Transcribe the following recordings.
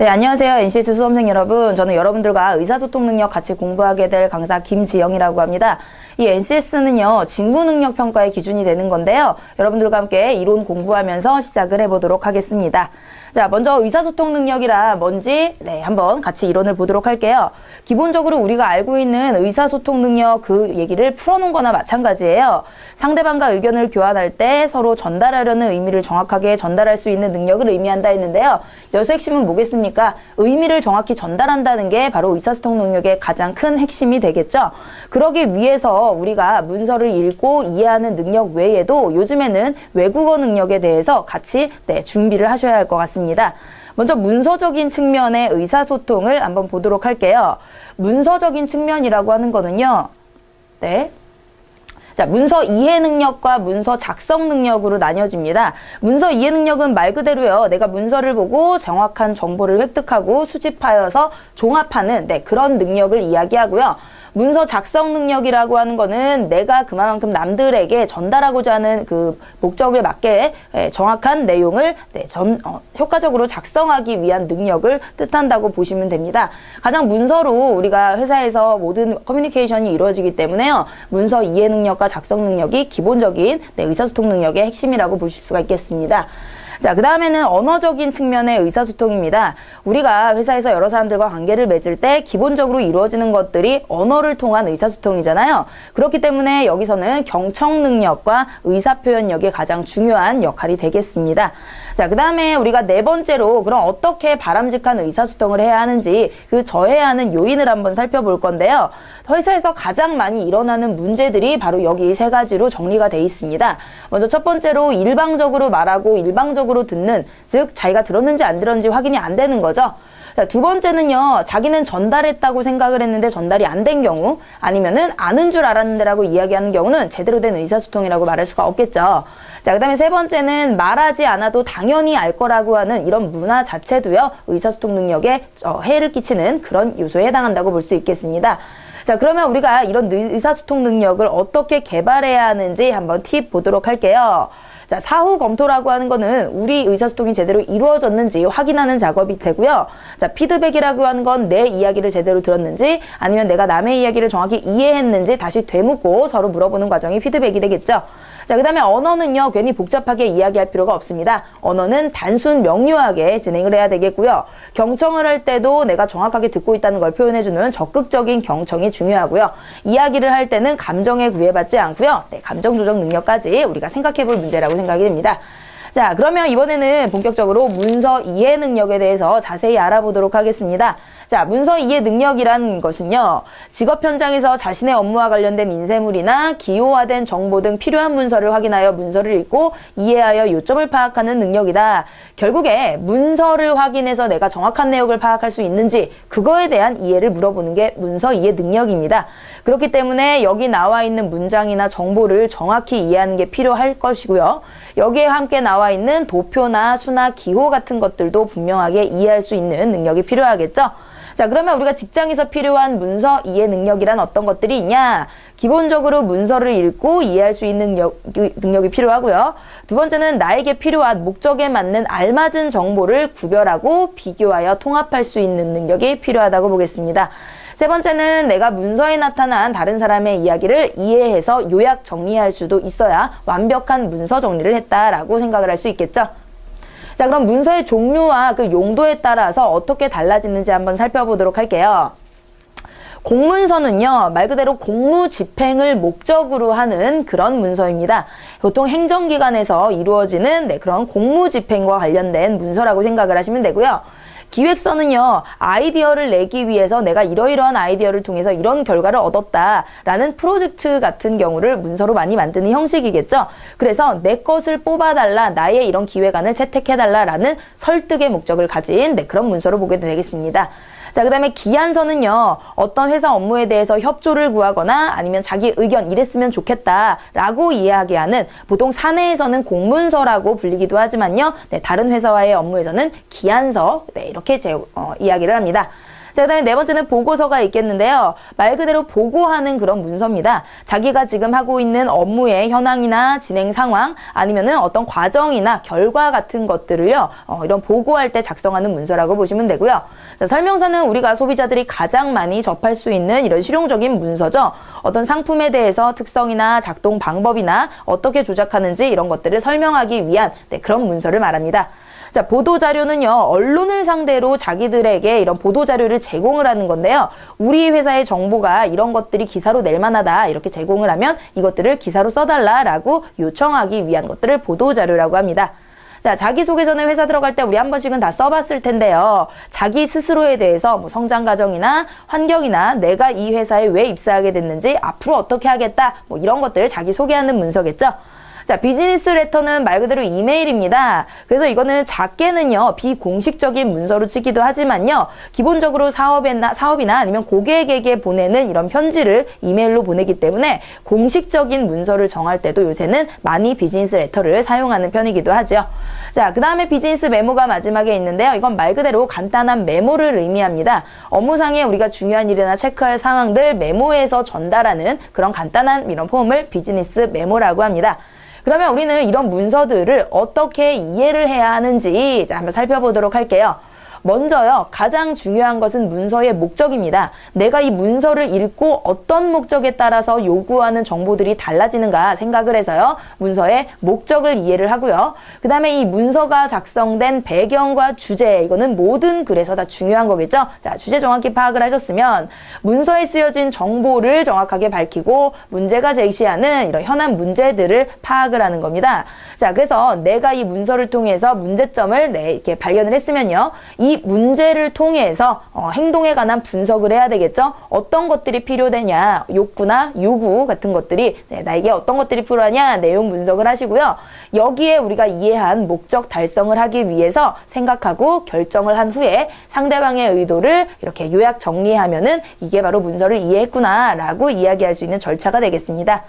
네, 안녕하세요. NCS 수험생 여러분. 저는 여러분들과 의사소통 능력 같이 공부하게 될 강사 김지영이라고 합니다. 이 NCS는요, 직무 능력 평가의 기준이 되는 건데요. 여러분들과 함께 이론 공부하면서 시작을 해보도록 하겠습니다. 자, 먼저 의사소통 능력이라 뭔지 한번 같이 이론을 보도록 할게요. 기본적으로 우리가 알고 있는 의사소통 능력 그 얘기를 풀어놓은 거나 마찬가지예요. 상대방과 의견을 교환할 때 서로 전달하려는 의미를 정확하게 전달할 수 있는 능력을 의미한다 했는데요. 여기서 핵심은 뭐겠습니까? 의미를 정확히 전달한다는 게 바로 의사소통 능력의 가장 큰 핵심이 되겠죠. 그러기 위해서 우리가 문서를 읽고 이해하는 능력 외에도 요즘에는 외국어 능력에 대해서 같이 준비를 하셔야 할 것 같습니다. 먼저 문서적인 측면의 의사소통을 한번 보도록 할게요. 문서적인 측면이라고 하는 거는요. 자, 문서 이해 능력과 문서 작성 능력으로 나뉘어집니다. 문서 이해 능력은 말 그대로요. 내가 문서를 보고 정확한 정보를 획득하고 수집하여서 종합하는 그런 능력을 이야기하고요. 문서 작성 능력이라고 하는 거는 내가 그만큼 남들에게 전달하고자 하는 그 목적에 맞게 정확한 내용을 효과적으로 작성하기 위한 능력을 뜻한다고 보시면 됩니다. 가장 문서로 우리가 회사에서 모든 커뮤니케이션이 이루어지기 때문에요. 문서 이해 능력과 작성 능력이 기본적인 의사소통 능력의 핵심이라고 보실 수가 있겠습니다. 자, 그 다음에는 언어적인 측면의 의사소통입니다. 우리가 회사에서 여러 사람들과 관계를 맺을 때 기본적으로 이루어지는 것들이 언어를 통한 의사소통이잖아요. 그렇기 때문에 여기서는 경청 능력과 의사표현력이 가장 중요한 역할이 되겠습니다. 자, 그 다음에 우리가 네 번째로 그럼 어떻게 바람직한 의사소통을 해야 하는지 그 저해야 하는 요인을 한번 살펴볼 건데요. 회사에서 가장 많이 일어나는 문제들이 바로 여기 세 가지로 정리가 돼 있습니다. 먼저 첫 번째로 일방적으로 말하고 일방적으로 듣는, 즉 자기가 들었는지 안 들었는지 확인이 안 되는 거죠. 자, 두 번째는요, 자기는 전달했다고 생각을 했는데 전달이 안 된 경우, 아니면은 아는 줄 알았는데라고 이야기하는 경우는 제대로 된 의사소통이라고 말할 수가 없겠죠. 자, 그 다음에 세 번째는 말하지 않아도 당연히 알 거라고 하는 이런 문화 자체도요, 의사소통 능력에 해를 끼치는 그런 요소에 해당한다고 볼 수 있겠습니다. 자, 그러면 우리가 이런 의사소통 능력을 어떻게 개발해야 하는지 한번 팁 보도록 할게요. 자, 사후 검토라고 하는 거는 우리 의사소통이 제대로 이루어졌는지 확인하는 작업이 되고요. 자, 피드백이라고 하는 건 내 이야기를 제대로 들었는지 아니면 내가 남의 이야기를 정확히 이해했는지 다시 되묻고 서로 물어보는 과정이 피드백이 되겠죠. 자, 그 다음에 언어는요, 괜히 복잡하게 이야기할 필요가 없습니다. 언어는 단순 명료하게 진행을 해야 되겠고요. 경청을 할 때도 내가 정확하게 듣고 있다는 걸 표현해주는 적극적인 경청이 중요하고요. 이야기를 할 때는 감정에 구애받지 않고요. 감정 조정 능력까지 우리가 생각해 볼 문제라고 생각이 됩니다. 자, 그러면 이번에는 본격적으로 문서 이해 능력에 대해서 자세히 알아보도록 하겠습니다. 자, 문서 이해 능력이란 것은요, 직업 현장에서 자신의 업무와 관련된 인쇄물이나 기호화된 정보 등 필요한 문서를 확인하여 문서를 읽고 이해하여 요점을 파악하는 능력이다. 결국에 문서를 확인해서 내가 정확한 내용을 파악할 수 있는지 그거에 대한 이해를 물어보는 게 문서 이해 능력입니다. 그렇기 때문에 여기 나와 있는 문장이나 정보를 정확히 이해하는 게 필요할 것이고요. 여기에 함께 나와 있는 도표나 수나 기호 같은 것들도 분명하게 이해할 수 있는 능력이 필요하겠죠. 자, 그러면 우리가 직장에서 필요한 문서 이해 능력이란 어떤 것들이 있냐? 기본적으로 문서를 읽고 이해할 수 있는 능력이 필요하고요. 두 번째는 나에게 필요한 목적에 맞는 알맞은 정보를 구별하고 비교하여 통합할 수 있는 능력이 필요하다고 보겠습니다. 세 번째는 내가 문서에 나타난 다른 사람의 이야기를 이해해서 요약 정리할 수도 있어야 완벽한 문서 정리를 했다라고 생각을 할 수 있겠죠. 자, 그럼 문서의 종류와 그 용도에 따라서 어떻게 달라지는지 한번 살펴보도록 할게요. 공문서는요, 말 그대로 공무 집행을 목적으로 하는 그런 문서입니다. 보통 행정기관에서 이루어지는 그런 공무 집행과 관련된 문서라고 생각을 하시면 되고요. 기획서는요, 아이디어를 내기 위해서 내가 이러이러한 아이디어를 통해서 이런 결과를 얻었다라는 프로젝트 같은 경우를 문서로 많이 만드는 형식이겠죠. 그래서 내 것을 뽑아달라, 나의 이런 기획안을 채택해달라라는 설득의 목적을 가진 그런 문서로 보게 되겠습니다. 자, 그 다음에 기한서는요, 어떤 회사 업무에 대해서 협조를 구하거나 아니면 자기 의견 이랬으면 좋겠다라고 이야기하는, 보통 사내에서는 공문서라고 불리기도 하지만요, 다른 회사와의 업무에서는 기한서, 이렇게 이야기를 합니다. 자, 그다음에 네 번째는 보고서가 있겠는데요. 말 그대로 보고하는 그런 문서입니다. 자기가 지금 하고 있는 업무의 현황이나 진행 상황 아니면은 어떤 과정이나 결과 같은 것들을요. 이런 보고할 때 작성하는 문서라고 보시면 되고요. 자, 설명서는 우리가 소비자들이 가장 많이 접할 수 있는 이런 실용적인 문서죠. 어떤 상품에 대해서 특성이나 작동 방법이나 어떻게 조작하는지 이런 것들을 설명하기 위한 그런 문서를 말합니다. 자, 보도자료는요, 언론을 상대로 자기들에게 이런 보도자료를 제공을 하는 건데요. 우리 회사의 정보가 이런 것들이 기사로 낼 만하다 이렇게 제공을 하면 이것들을 기사로 써달라라고 요청하기 위한 것들을 보도자료라고 합니다. 자, 자기소개 전에 회사 들어갈 때 우리 한 번씩은 다 써봤을 텐데요. 자기 스스로에 대해서 뭐 성장 과정이나 환경이나 내가 이 회사에 왜 입사하게 됐는지 앞으로 어떻게 하겠다 뭐 이런 것들 자기 소개하는 문서겠죠. 자, 비즈니스 레터는 말 그대로 이메일입니다. 그래서 이거는 작게는요, 비공식적인 문서로 치기도 하지만요, 기본적으로 사업이나 아니면 고객에게 보내는 이런 편지를 이메일로 보내기 때문에 공식적인 문서를 정할 때도 요새는 많이 비즈니스 레터를 사용하는 편이기도 하죠. 자, 그 다음에 비즈니스 메모가 마지막에 있는데요. 이건 말 그대로 간단한 메모를 의미합니다. 업무상에 우리가 중요한 일이나 체크할 상황들 메모에서 전달하는 그런 간단한 이런 폼을 비즈니스 메모라고 합니다. 그러면 우리는 이런 문서들을 어떻게 이해를 해야 하는지 한번 살펴보도록 할게요. 먼저요, 가장 중요한 것은 문서의 목적입니다. 내가 이 문서를 읽고 어떤 목적에 따라서 요구하는 정보들이 달라지는가 생각을 해서요, 문서의 목적을 이해를 하고요. 그 다음에 이 문서가 작성된 배경과 주제, 이거는 모든 글에서 다 중요한 거겠죠? 자, 주제 정확히 파악을 하셨으면 문서에 쓰여진 정보를 정확하게 밝히고 문제가 제시하는 이런 현안 문제들을 파악을 하는 겁니다. 자, 그래서 내가 이 문서를 통해서 문제점을 이렇게 발견을 했으면요, 이 문제를 통해서 행동에 관한 분석을 해야 되겠죠. 어떤 것들이 필요되냐, 욕구나 요구 같은 것들이 나에게 어떤 것들이 필요하냐 내용 분석을 하시고요. 여기에 우리가 이해한 목적 달성을 하기 위해서 생각하고 결정을 한 후에 상대방의 의도를 이렇게 요약 정리하면은 이게 바로 문서를 이해했구나 라고 이야기할 수 있는 절차가 되겠습니다.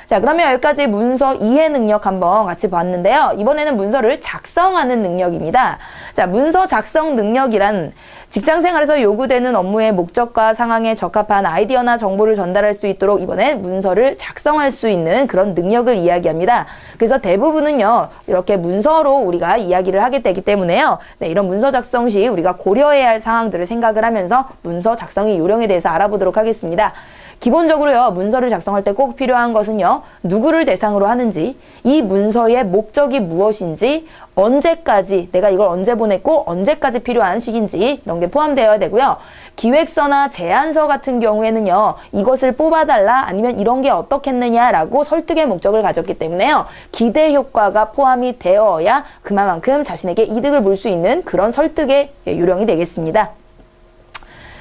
자, 그러면 여기까지 문서 이해 능력 한번 같이 봤는데요. 이번에는 문서를 작성하는 능력입니다. 자, 문서 작성 능력이란 직장 생활에서 요구되는 업무의 목적과 상황에 적합한 아이디어나 정보를 전달할 수 있도록 이번엔 문서를 작성할 수 있는 그런 능력을 이야기합니다. 그래서 대부분은요, 이렇게 문서로 우리가 이야기를 하게 되기 때문에요. 네, 이런 문서 작성 시 우리가 고려해야 할 사항들을 생각을 하면서 문서 작성의 요령에 대해서 알아보도록 하겠습니다. 기본적으로요, 문서를 작성할 때 꼭 필요한 것은요, 누구를 대상으로 하는지, 이 문서의 목적이 무엇인지, 언제까지, 내가 이걸 언제 보냈고 언제까지 필요한 시기인지 이런 게 포함되어야 되고요. 기획서나 제안서 같은 경우에는요, 이것을 뽑아달라 아니면 이런 게 어떻겠느냐라고 설득의 목적을 가졌기 때문에요, 기대 효과가 포함이 되어야 그만큼 자신에게 이득을 볼 수 있는 그런 설득의 요령이 되겠습니다.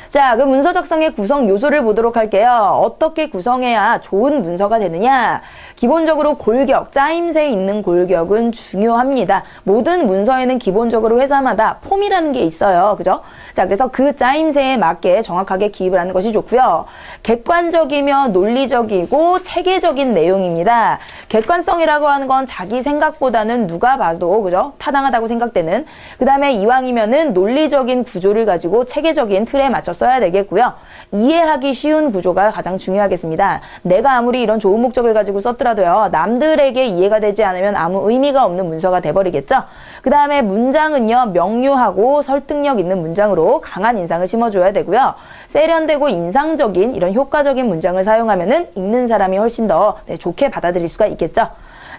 자, 그 문서 작성의 구성 요소를 보도록 할게요. 어떻게 구성해야 좋은 문서가 되느냐? 기본적으로 골격, 짜임새 있는 골격은 중요합니다. 모든 문서에는 기본적으로 회사마다 폼이라는 게 있어요. 그죠? 자, 그래서 그 짜임새에 맞게 정확하게 기입을 하는 것이 좋고요. 객관적이며 논리적이고 체계적인 내용입니다. 객관성이라고 하는 건 자기 생각보다는 누가 봐도, 그죠? 타당하다고 생각되는. 그 다음에 이왕이면은 논리적인 구조를 가지고 체계적인 틀에 맞춰 써야 되겠고요. 이해하기 쉬운 구조가 가장 중요하겠습니다. 내가 아무리 이런 좋은 목적을 가지고 썼더라도요, 남들에게 이해가 되지 않으면 아무 의미가 없는 문서가 돼버리겠죠. 그 다음에 문장은요, 명료하고 설득력 있는 문장으로 강한 인상을 심어줘야 되고요. 세련되고 인상적인 이런 효과적인 문장을 사용하면은 읽는 사람이 훨씬 더 좋게 받아들일 수가 있겠죠.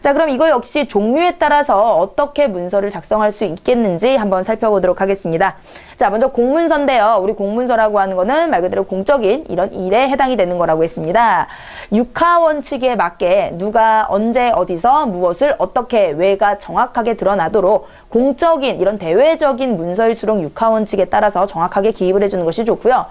자, 그럼 이거 역시 종류에 따라서 어떻게 문서를 작성할 수 있겠는지 한번 살펴보도록 하겠습니다. 자, 먼저 공문서인데요. 우리 공문서라고 하는 거는 말 그대로 공적인 이런 일에 해당이 되는 거라고 했습니다. 육하 원칙에 맞게 누가 언제 어디서 무엇을 어떻게 왜가 정확하게 드러나도록 공적인 이런 대외적인 문서일수록 육하 원칙에 따라서 정확하게 기입을 해주는 것이 좋고요.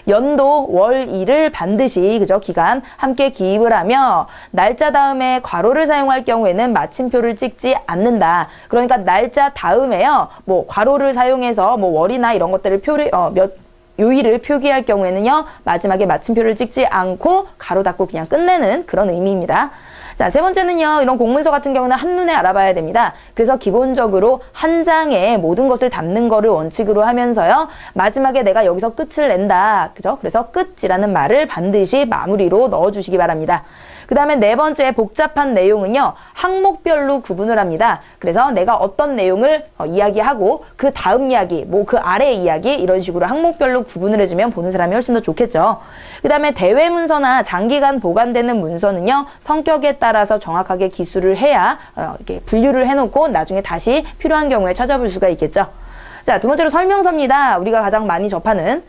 연도, 월, 일을 반드시 그죠 기간 함께 기입을 하며 날짜 다음에 괄호를 사용할 경우에는 마침표를 찍지 않는다. 그러니까 날짜 다음에요. 뭐 괄호를 사용해서 뭐 월이나 이런 것들을 요일을 표기할 경우에는요. 마지막에 마침표를 찍지 않고 가로 닫고 그냥 끝내는 그런 의미입니다. 자, 세 번째는요. 이런 공문서 같은 경우는 한눈에 알아봐야 됩니다. 그래서 기본적으로 한 장에 모든 것을 담는 거를 원칙으로 하면서요. 마지막에 내가 여기서 끝을 낸다. 그죠? 그래서 끝이라는 말을 반드시 마무리로 넣어주시기 바랍니다. 그 다음에 네 번째 복잡한 내용은요. 항목별로 구분을 합니다. 그래서 내가 어떤 내용을 이야기하고 그 다음 이야기, 뭐 그 아래 이야기 이런 식으로 항목별로 구분을 해주면 보는 사람이 훨씬 더 좋겠죠. 그 다음에 대외 문서나 장기간 보관되는 문서는요. 성격에 따라서 정확하게 기술을 해야 이렇게 분류를 해놓고 나중에 다시 필요한 경우에 찾아볼 수가 있겠죠. 자, 두 번째로 설명서입니다. 우리가 가장 많이 접하는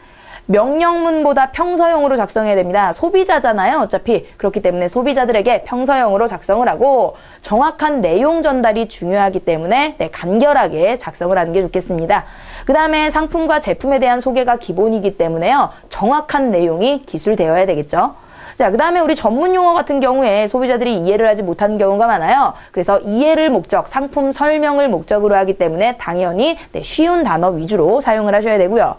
명령문보다 평서형으로 작성해야 됩니다. 소비자잖아요. 어차피. 그렇기 때문에 소비자들에게 평서형으로 작성을 하고 정확한 내용 전달이 중요하기 때문에 간결하게 작성을 하는 게 좋겠습니다. 그 다음에 상품과 제품에 대한 소개가 기본이기 때문에요. 정확한 내용이 기술되어야 되겠죠. 자, 그 다음에 우리 전문 용어 같은 경우에 소비자들이 이해를 하지 못하는 경우가 많아요. 그래서 이해를 목적, 상품 설명을 목적으로 하기 때문에 당연히 쉬운 단어 위주로 사용을 하셔야 되고요.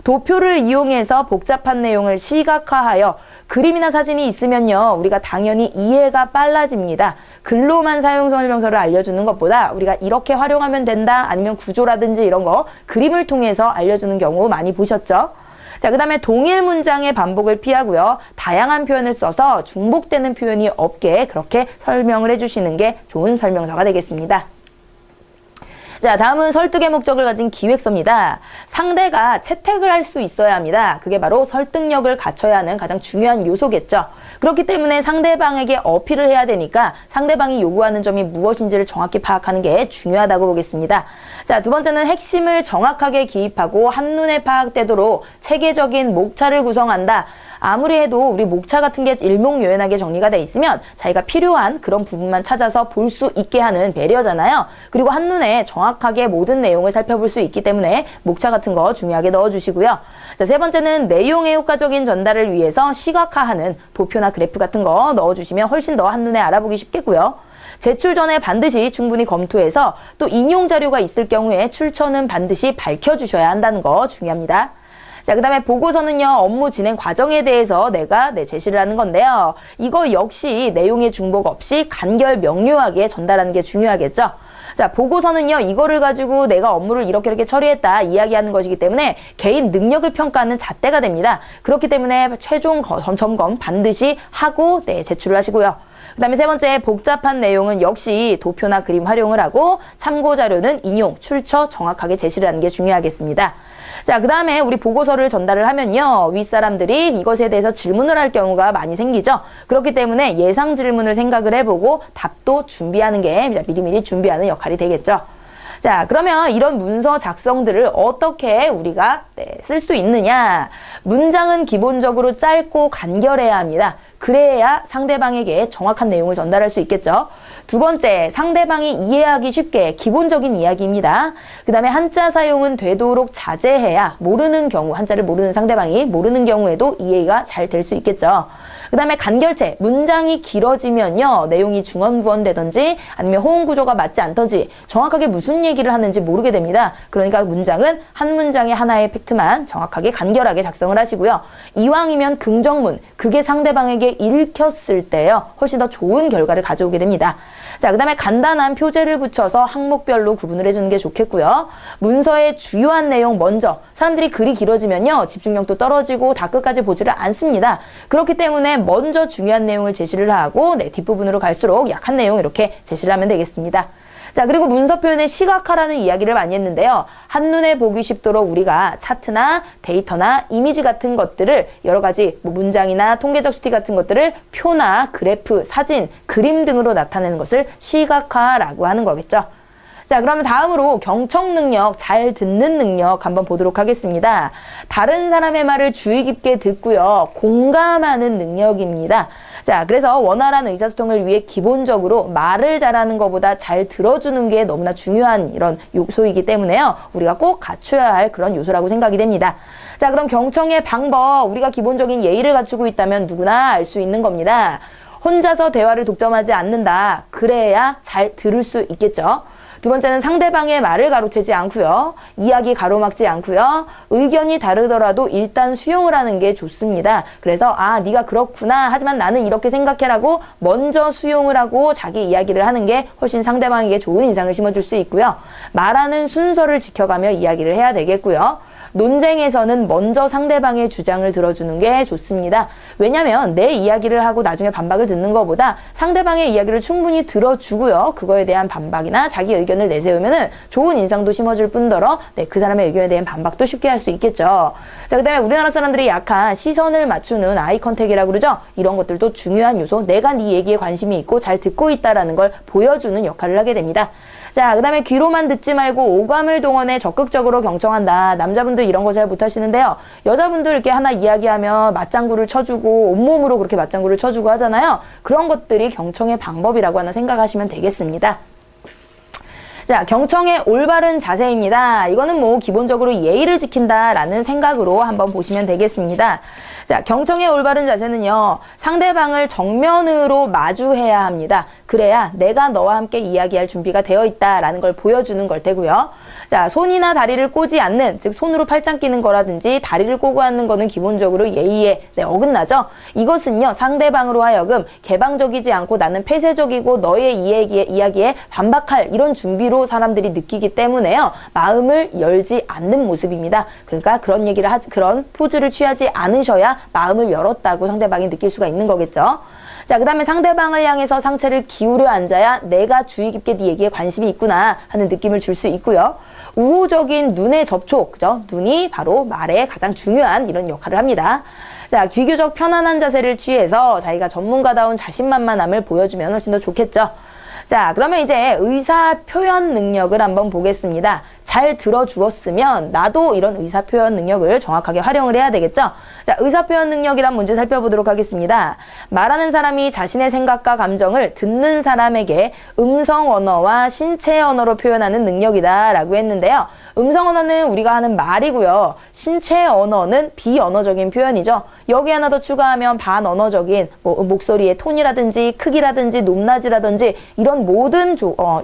도표를 이용해서 복잡한 내용을 시각화하여 그림이나 사진이 있으면요. 우리가 당연히 이해가 빨라집니다. 글로만 사용 설명서를 알려주는 것보다 우리가 이렇게 활용하면 된다 아니면 구조라든지 이런 거 그림을 통해서 알려주는 경우 많이 보셨죠? 자, 그 다음에 동일 문장의 반복을 피하고요. 다양한 표현을 써서 중복되는 표현이 없게 그렇게 설명을 해주시는 게 좋은 설명서가 되겠습니다. 자, 다음은 설득의 목적을 가진 기획서입니다. 상대가 채택을 할 수 있어야 합니다. 그게 바로 설득력을 갖춰야 하는 가장 중요한 요소겠죠. 그렇기 때문에 상대방에게 어필을 해야 되니까 상대방이 요구하는 점이 무엇인지를 정확히 파악하는 게 중요하다고 보겠습니다. 자, 두 번째는 핵심을 정확하게 기입하고 한눈에 파악되도록 체계적인 목차를 구성한다. 아무리 해도 우리 목차 같은 게 일목요연하게 정리가 돼 있으면 자기가 필요한 그런 부분만 찾아서 볼 수 있게 하는 배려잖아요. 그리고 한눈에 정확하게 모든 내용을 살펴볼 수 있기 때문에 목차 같은 거 중요하게 넣어주시고요. 자, 세 번째는 내용의 효과적인 전달을 위해서 시각화하는 도표나 그래프 같은 거 넣어주시면 훨씬 더 한눈에 알아보기 쉽겠고요. 제출 전에 반드시 충분히 검토해서 또 인용 자료가 있을 경우에 출처는 반드시 밝혀주셔야 한다는 거 중요합니다. 자, 그 다음에 보고서는요, 업무 진행 과정에 대해서 내가 제시를 하는 건데요. 이거 역시 내용의 중복 없이 간결 명료하게 전달하는 게 중요하겠죠. 자, 보고서는요, 이거를 가지고 내가 업무를 이렇게 처리했다 이야기하는 것이기 때문에 개인 능력을 평가하는 잣대가 됩니다. 그렇기 때문에 최종 점검 반드시 하고 제출을 하시고요. 그 다음에 세 번째 복잡한 내용은 역시 도표나 그림 활용을 하고 참고 자료는 인용, 출처 정확하게 제시를 하는 게 중요하겠습니다. 자, 그 다음에 우리 보고서를 전달을 하면요. 윗사람들이 이것에 대해서 질문을 할 경우가 많이 생기죠. 그렇기 때문에 예상 질문을 생각을 해보고 답도 준비하는 게 미리미리 준비하는 역할이 되겠죠. 자, 그러면 이런 문서 작성들을 어떻게 우리가 쓸 수 있느냐. 문장은 기본적으로 짧고 간결해야 합니다. 그래야 상대방에게 정확한 내용을 전달할 수 있겠죠. 두 번째, 상대방이 이해하기 쉽게 기본적인 이야기입니다. 그 다음에 한자 사용은 되도록 자제해야 모르는 경우, 한자를 모르는 상대방이 모르는 경우에도 이해가 잘 될 수 있겠죠. 그 다음에 간결체, 문장이 길어지면요. 내용이 중언부언되든지 아니면 호응 구조가 맞지 않든지 정확하게 무슨 얘기를 하는지 모르게 됩니다. 그러니까 문장은 한 문장에 하나의 팩트만 정확하게 간결하게 작성을 하시고요. 이왕이면 긍정문, 그게 상대방에게 읽혔을 때요. 훨씬 더 좋은 결과를 가져오게 됩니다. 자, 그 다음에 간단한 표제를 붙여서 항목별로 구분을 해주는 게 좋겠고요. 문서의 주요한 내용 먼저, 사람들이 글이 길어지면요. 집중력도 떨어지고 다 끝까지 보지를 않습니다. 그렇기 때문에 먼저 중요한 내용을 제시를 하고 뒷부분으로 갈수록 약한 내용 이렇게 제시를 하면 되겠습니다. 자, 그리고 문서 표현의 시각화라는 이야기를 많이 했는데요. 한눈에 보기 쉽도록 우리가 차트나 데이터나 이미지 같은 것들을 여러 가지 문장이나 통계적 수치 같은 것들을 표나 그래프, 사진, 그림 등으로 나타내는 것을 시각화라고 하는 거겠죠. 자, 그러면 다음으로 경청 능력, 잘 듣는 능력 한번 보도록 하겠습니다. 다른 사람의 말을 주의 깊게 듣고요. 공감하는 능력입니다. 자, 그래서 원활한 의사소통을 위해 기본적으로 말을 잘하는 것보다 잘 들어주는 게 너무나 중요한 이런 요소이기 때문에요. 우리가 꼭 갖춰야 할 그런 요소라고 생각이 됩니다. 자, 그럼 경청의 방법, 우리가 기본적인 예의를 갖추고 있다면 누구나 알 수 있는 겁니다. 혼자서 대화를 독점하지 않는다. 그래야 잘 들을 수 있겠죠. 두 번째는 상대방의 말을 가로채지 않고요. 이야기 가로막지 않고요. 의견이 다르더라도 일단 수용을 하는 게 좋습니다. 그래서 네가 그렇구나. 하지만 나는 이렇게 생각해라고 먼저 수용을 하고 자기 이야기를 하는 게 훨씬 상대방에게 좋은 인상을 심어줄 수 있고요. 말하는 순서를 지켜가며 이야기를 해야 되겠고요. 논쟁에서는 먼저 상대방의 주장을 들어주는 게 좋습니다. 왜냐하면 내 이야기를 하고 나중에 반박을 듣는 것보다 상대방의 이야기를 충분히 들어주고요. 그거에 대한 반박이나 자기 의견을 내세우면은 좋은 인상도 심어줄 뿐더러 그 사람의 의견에 대한 반박도 쉽게 할 수 있겠죠. 자, 그다음에 우리나라 사람들이 약한 시선을 맞추는 아이 컨택이라고 그러죠. 이런 것들도 중요한 요소. 내가 네 얘기에 관심이 있고 잘 듣고 있다라는 걸 보여주는 역할을 하게 됩니다. 자, 그 다음에 귀로만 듣지 말고 오감을 동원해 적극적으로 경청한다. 남자분들 이런 거 잘 못하시는데요. 여자분들 이렇게 하나 이야기하면 맞장구를 쳐주고 온몸으로 그렇게 맞장구를 쳐주고 하잖아요. 그런 것들이 경청의 방법이라고 하나 생각하시면 되겠습니다. 자, 경청의 올바른 자세입니다. 이거는 뭐 기본적으로 예의를 지킨다라는 생각으로 한번 보시면 되겠습니다. 자, 경청의 올바른 자세는요, 상대방을 정면으로 마주해야 합니다. 그래야 내가 너와 함께 이야기할 준비가 되어 있다라는 걸 보여주는 걸 테고요. 자, 손이나 다리를 꼬지 않는, 즉 손으로 팔짱 끼는 거라든지 다리를 꼬고 앉는 거는 기본적으로 예의에 어긋나죠. 이것은요, 상대방으로 하여금 개방적이지 않고 나는 폐쇄적이고 너의 이야기에 반박할 이런 준비로 사람들이 느끼기 때문에요, 마음을 열지 않는 모습입니다. 그러니까 그런 포즈를 취하지 않으셔야 마음을 열었다고 상대방이 느낄 수가 있는 거겠죠. 자, 그 다음에 상대방을 향해서 상체를 기울여 앉아야 내가 주의 깊게 네 얘기에 관심이 있구나 하는 느낌을 줄 수 있고요. 우호적인 눈의 접촉, 그죠? 눈이 바로 말에 가장 중요한 이런 역할을 합니다. 자, 비교적 편안한 자세를 취해서 자기가 전문가다운 자신만만함을 보여주면 훨씬 더 좋겠죠. 자, 그러면 이제 의사 표현 능력을 한번 보겠습니다. 잘 들어주었으면 나도 이런 의사 표현 능력을 정확하게 활용을 해야 되겠죠? 자, 의사 표현 능력이란 문제 살펴보도록 하겠습니다. 말하는 사람이 자신의 생각과 감정을 듣는 사람에게 음성 언어와 신체 언어로 표현하는 능력이다라고 했는데요. 음성 언어는 우리가 하는 말이고요. 신체 언어는 비언어적인 표현이죠. 여기 하나 더 추가하면 반언어적인 목소리의 톤이라든지 크기라든지 높낮이라든지 이런 모든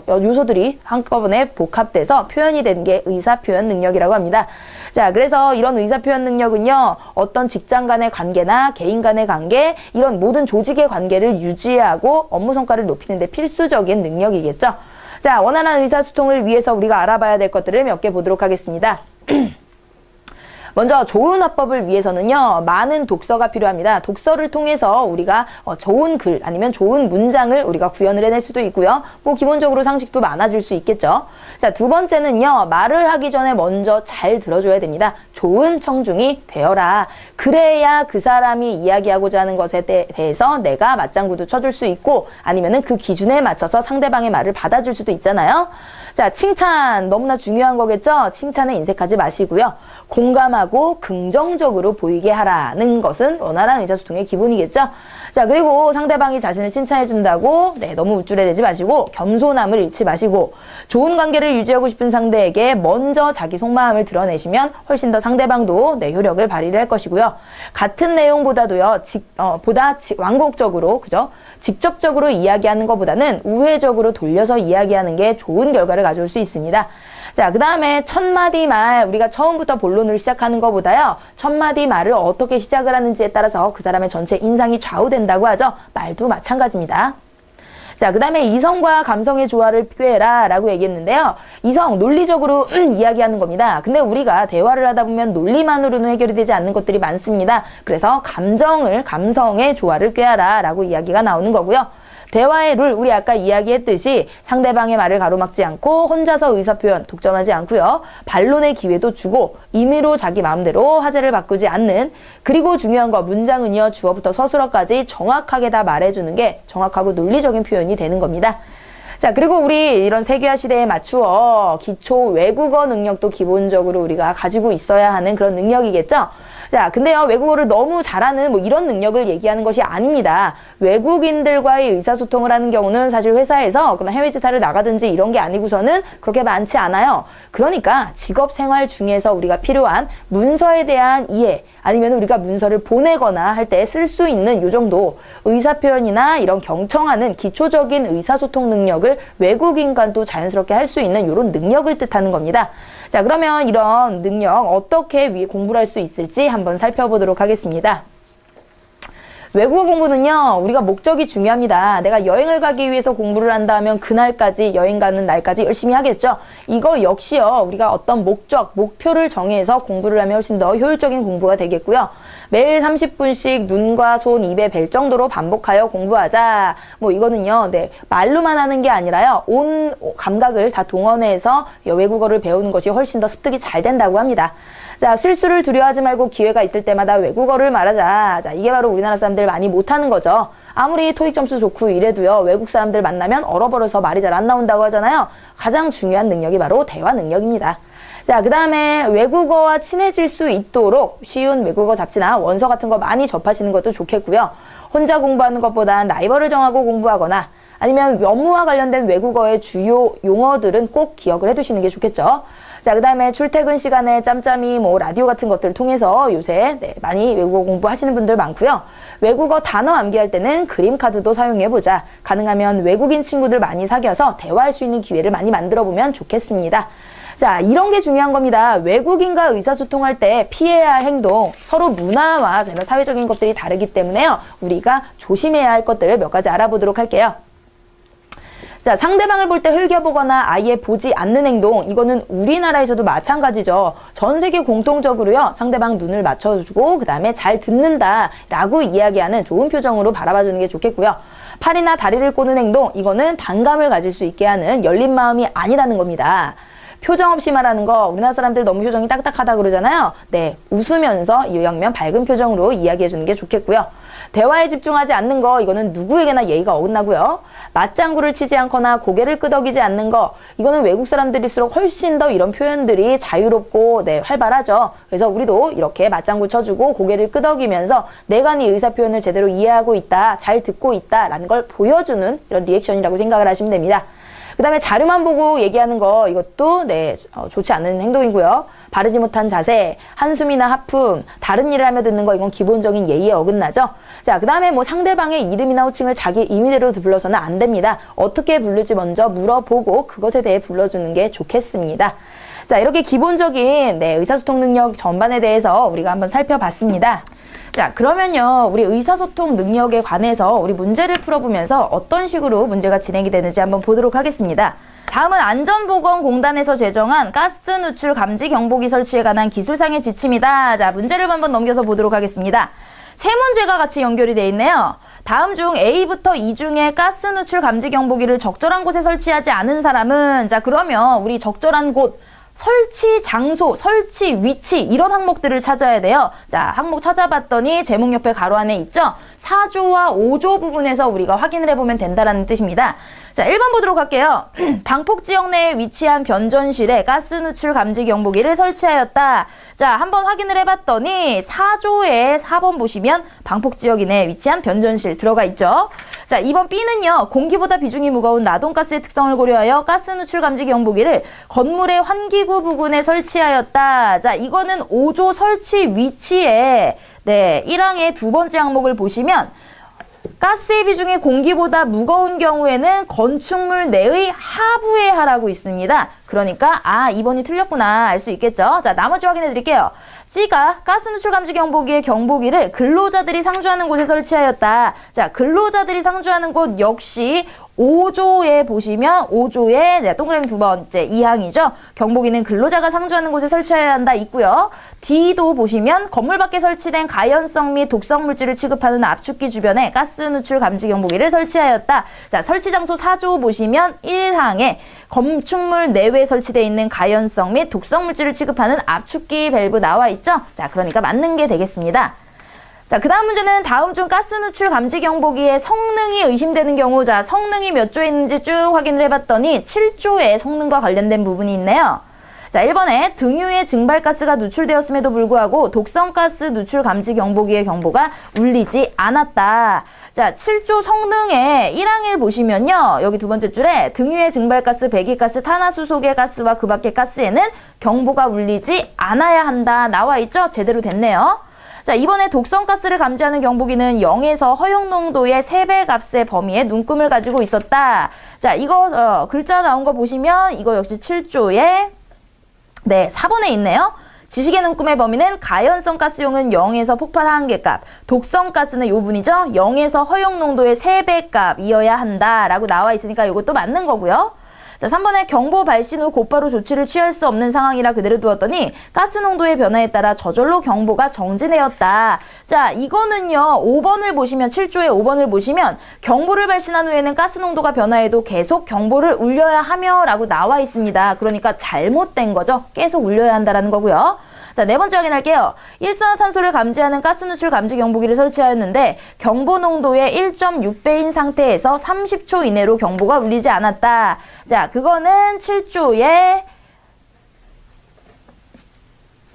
요소들이 한꺼번에 복합돼서 표현이 되는 게 의사표현 능력이라고 합니다. 자, 그래서 이런 의사표현 능력은요, 어떤 직장 간의 관계나 개인 간의 관계, 이런 모든 조직의 관계를 유지하고 업무 성과를 높이는 데 필수적인 능력이겠죠. 자, 원활한 의사소통을 위해서 우리가 알아봐야 될 것들을 몇 개 보도록 하겠습니다. 먼저 좋은 화법을 위해서는요, 많은 독서가 필요합니다. 독서를 통해서 우리가 좋은 글 아니면 좋은 문장을 우리가 구현을 해낼 수도 있고요. 뭐 기본적으로 상식도 많아질 수 있겠죠. 자, 두 번째는요, 말을 하기 전에 먼저 잘 들어줘야 됩니다. 좋은 청중이 되어라. 그래야 그 사람이 이야기하고자 하는 것에 대해서 내가 맞장구도 쳐줄 수 있고, 아니면은 그 기준에 맞춰서 상대방의 말을 받아줄 수도 있잖아요. 자, 칭찬 너무나 중요한 거겠죠? 칭찬에 인색하지 마시고요. 공감하고 긍정적으로 보이게 하라는 것은 원활한 의사소통의 기본이겠죠? 자, 그리고 상대방이 자신을 칭찬해 준다고 너무 우쭐해대지 마시고 겸손함을 잃지 마시고 좋은 관계를 유지하고 싶은 상대에게 먼저 자기 속마음을 드러내시면 훨씬 더 상대방도 효력을 발휘를 할 것이고요. 같은 내용보다도요, 완곡적으로, 그죠? 직접적으로 이야기하는 것보다는 우회적으로 돌려서 이야기하는 게 좋은 결과를 가져올 수 있습니다. 자, 그 다음에 첫 마디 말, 우리가 처음부터 본론을 시작하는 것보다요, 첫 마디 말을 어떻게 시작을 하는지에 따라서 그 사람의 전체 인상이 좌우된다고 하죠. 말도 마찬가지입니다. 자, 그 다음에 이성과 감성의 조화를 꾀해라 라고 얘기했는데요. 이성, 논리적으로 이야기하는 겁니다. 근데 우리가 대화를 하다 보면 논리만으로는 해결이 되지 않는 것들이 많습니다. 그래서 감성의 조화를 꾀하라 라고 이야기가 나오는 거고요. 대화의 룰, 우리 아까 이야기했듯이 상대방의 말을 가로막지 않고 혼자서 의사표현 독점하지 않고요. 반론의 기회도 주고 임의로 자기 마음대로 화제를 바꾸지 않는, 그리고 중요한 거 문장은요, 주어부터 서술어까지 정확하게 다 말해주는 게 정확하고 논리적인 표현이 되는 겁니다. 자, 그리고 우리 이런 세계화 시대에 맞추어 기초 외국어 능력도 기본적으로 우리가 가지고 있어야 하는 그런 능력이겠죠. 자, 근데요, 외국어를 너무 잘하는 뭐 이런 능력을 얘기하는 것이 아닙니다. 외국인들과의 의사소통을 하는 경우는 사실 회사에서 그런 해외 지사를 나가든지 이런 게 아니고서는 그렇게 많지 않아요. 그러니까 직업 생활 중에서 우리가 필요한 문서에 대한 이해, 아니면 우리가 문서를 보내거나 할 때 쓸 수 있는 요 정도 의사표현이나 이런 경청하는 기초적인 의사소통 능력을 외국인과도 자연스럽게 할 수 있는 이런 능력을 뜻하는 겁니다. 자, 그러면 이런 능력 어떻게 위에 공부를 할 수 있을지 한번 살펴보도록 하겠습니다. 외국어 공부는요, 우리가 목적이 중요합니다. 내가 여행을 가기 위해서 공부를 한다 하면 그날까지, 여행 가는 날까지 열심히 하겠죠. 이거 역시요, 우리가 어떤 목표를 정해서 공부를 하면 훨씬 더 효율적인 공부가 되겠고요. 매일 30분씩 눈과 손, 입에 뵐 정도로 반복하여 공부하자. 뭐 이거는요, 네, 말로만 하는 게 아니라요, 온 감각을 다 동원해서 외국어를 배우는 것이 훨씬 더 습득이 잘 된다고 합니다. 자, 실수를 두려워하지 말고 기회가 있을 때마다 외국어를 말하자. 자, 이게 바로 우리나라 사람들 많이 못하는 거죠. 아무리 토익 점수 좋고 이래도요, 외국 사람들 만나면 얼어버려서 말이 잘 안 나온다고 하잖아요. 가장 중요한 능력이 바로 대화 능력입니다. 자, 그 다음에 외국어와 친해질 수 있도록 쉬운 외국어 잡지나 원서 같은 거 많이 접하시는 것도 좋겠고요. 혼자 공부하는 것보단 라이벌을 정하고 공부하거나 아니면 업무와 관련된 외국어의 주요 용어들은 꼭 기억을 해두시는 게 좋겠죠. 자, 그 다음에 출퇴근 시간에 짬짬이 뭐 라디오 같은 것들 통해서 요새 네, 많이 외국어 공부하시는 분들 많고요. 외국어 단어 암기할 때는 그림 카드도 사용해보자. 가능하면 외국인 친구들 많이 사귀어서 대화할 수 있는 기회를 많이 만들어보면 좋겠습니다. 자, 이런 게 중요한 겁니다. 외국인과 의사소통할 때 피해야 할 행동, 서로 문화와 사회적인 것들이 다르기 때문에요. 우리가 조심해야 할 것들을 몇 가지 알아보도록 할게요. 자, 상대방을 볼 때 흘겨보거나 아예 보지 않는 행동, 이거는 우리나라에서도 마찬가지죠. 전 세계 공통적으로요, 상대방 눈을 맞춰주고 그 다음에 잘 듣는다 라고 이야기하는 좋은 표정으로 바라봐주는 게 좋겠고요. 팔이나 다리를 꼬는 행동, 이거는 반감을 가질 수 있게 하는 열린 마음이 아니라는 겁니다. 표정 없이 말하는 거, 우리나라 사람들 너무 표정이 딱딱하다 그러잖아요. 네, 웃으면서 이왕이면 밝은 표정으로 이야기해주는 게 좋겠고요. 대화에 집중하지 않는 거, 이거는 누구에게나 예의가 어긋나고요. 맞장구를 치지 않거나 고개를 끄덕이지 않는 거, 이거는 외국 사람들일수록 훨씬 더 이런 표현들이 자유롭고 네, 활발하죠. 그래서 우리도 이렇게 맞장구 쳐주고 고개를 끄덕이면서 내가 네 의사표현을 제대로 이해하고 있다, 잘 듣고 있다 라는 걸 보여주는 이런 리액션이라고 생각을 하시면 됩니다. 그 다음에 자료만 보고 얘기하는 거, 이것도 네, 좋지 않은 행동이고요. 바르지 못한 자세, 한숨이나 하품, 다른 일을 하며 듣는 거, 이건 기본적인 예의에 어긋나죠. 자, 그 다음에 뭐 상대방의 이름이나 호칭을 자기 임의대로 불러서는 안 됩니다. 어떻게 부를지 먼저 물어보고 그것에 대해 불러주는 게 좋겠습니다. 자, 이렇게 기본적인 네, 의사소통 능력 전반에 대해서 우리가 한번 살펴봤습니다. 자, 그러면요, 우리 의사소통 능력에 관해서 우리 문제를 풀어보면서 어떤 식으로 문제가 진행이 되는지 한번 보도록 하겠습니다. 다음은 안전보건공단에서 제정한 가스 누출 감지 경보기 설치에 관한 기술상의 지침이다. 자, 문제를 한번 넘겨서 보도록 하겠습니다. 세 문제가 같이 연결이 되어 있네요. 다음 중 A부터 E 중에 가스 누출 감지 경보기를 적절한 곳에 설치하지 않은 사람은, 자, 그러면 우리 적절한 곳, 설치 장소, 설치 위치, 이런 항목들을 찾아야 돼요. 자, 항목 찾아봤더니 제목 옆에 가로 안에 있죠? 4조와 5조 부분에서 우리가 확인을 해보면 된다라는 뜻입니다. 자, 1번 보도록 할게요. 방폭지역 내에 위치한 변전실에 가스 누출 감지 경보기를 설치하였다. 자, 한번 확인을 해봤더니 4조의 4번 보시면 방폭지역 이내에 위치한 변전실 들어가 있죠. 자, 2번 B는요. 공기보다 비중이 무거운 라돈가스의 특성을 고려하여 가스 누출 감지 경보기를 건물의 환기구 부근에 설치하였다. 자, 이거는 5조 설치 위치에 네, 1항의 두 번째 항목을 보시면 가스의 비중이 공기보다 무거운 경우에는 건축물 내의 하부에 하라고 있습니다. 그러니까 2번이 틀렸구나 알 수 있겠죠. 자, 나머지 확인해 드릴게요. C가 가스 누출 감지 경보기의 경보기를 근로자들이 상주하는 곳에 설치하였다. 자, 근로자들이 상주하는 곳 역시 5조에 보시면 5조에 동그라미 두 번째 2항이죠. 경보기는 근로자가 상주하는 곳에 설치해야 한다 있고요. D도 보시면 건물 밖에 설치된 가연성 및 독성 물질을 취급하는 압축기 주변에 가스 누출 감지 경보기를 설치하였다. 자, 설치 장소 4조 보시면 1항에 건축물 내외에 설치되어 있는 가연성 및 독성 물질을 취급하는 압축기 밸브 나와 있죠. 자, 그러니까 맞는 게 되겠습니다. 자, 그 다음 문제는 다음 중 가스 누출 감지 경보기의 성능이 의심되는 경우, 자, 성능이 몇 조에 있는지 쭉 확인을 해봤더니 7조의 성능과 관련된 부분이 있네요. 자, 1번에 등유에 증발가스가 누출되었음에도 불구하고 독성가스 누출 감지 경보기의 경보가 울리지 않았다. 자, 7조 성능의 1항을 보시면요. 여기 두 번째 줄에 등유의 증발가스, 배기가스, 탄화수소계 가스와 그 밖의 가스에는 경보가 울리지 않아야 한다. 나와 있죠? 제대로 됐네요. 자, 이번에 독성가스를 감지하는 경보기는 0에서 허용농도의 3배 값의 범위에 눈금을 가지고 있었다. 자, 이거 글자 나온 거 보시면 이거 역시 7조에 4번에 있네요. 지식의 눈금의 범위는 가연성 가스용은 0에서 폭발 한계값, 독성 가스는 요 분이죠. 0에서 허용 농도의 3배 값이어야 한다라고 나와 있으니까 이것도 맞는 거고요. 자, 3번에 경보 발신 후 곧바로 조치를 취할 수 없는 상황이라 그대로 두었더니 가스 농도의 변화에 따라 저절로 경보가 정지되었다. 자, 이거는요. 5번을 보시면 7조의 5번을 보시면 경보를 발신한 후에는 가스 농도가 변화해도 계속 경보를 울려야 하며 라고 나와 있습니다. 그러니까 잘못된 거죠. 계속 울려야 한다라는 거고요. 자, 네 번째 확인할게요. 일산화탄소를 감지하는 가스 누출 감지 경보기를 설치하였는데 경보 농도의 1.6배인 상태에서 30초 이내로 경보가 울리지 않았다. 자, 그거는 7조의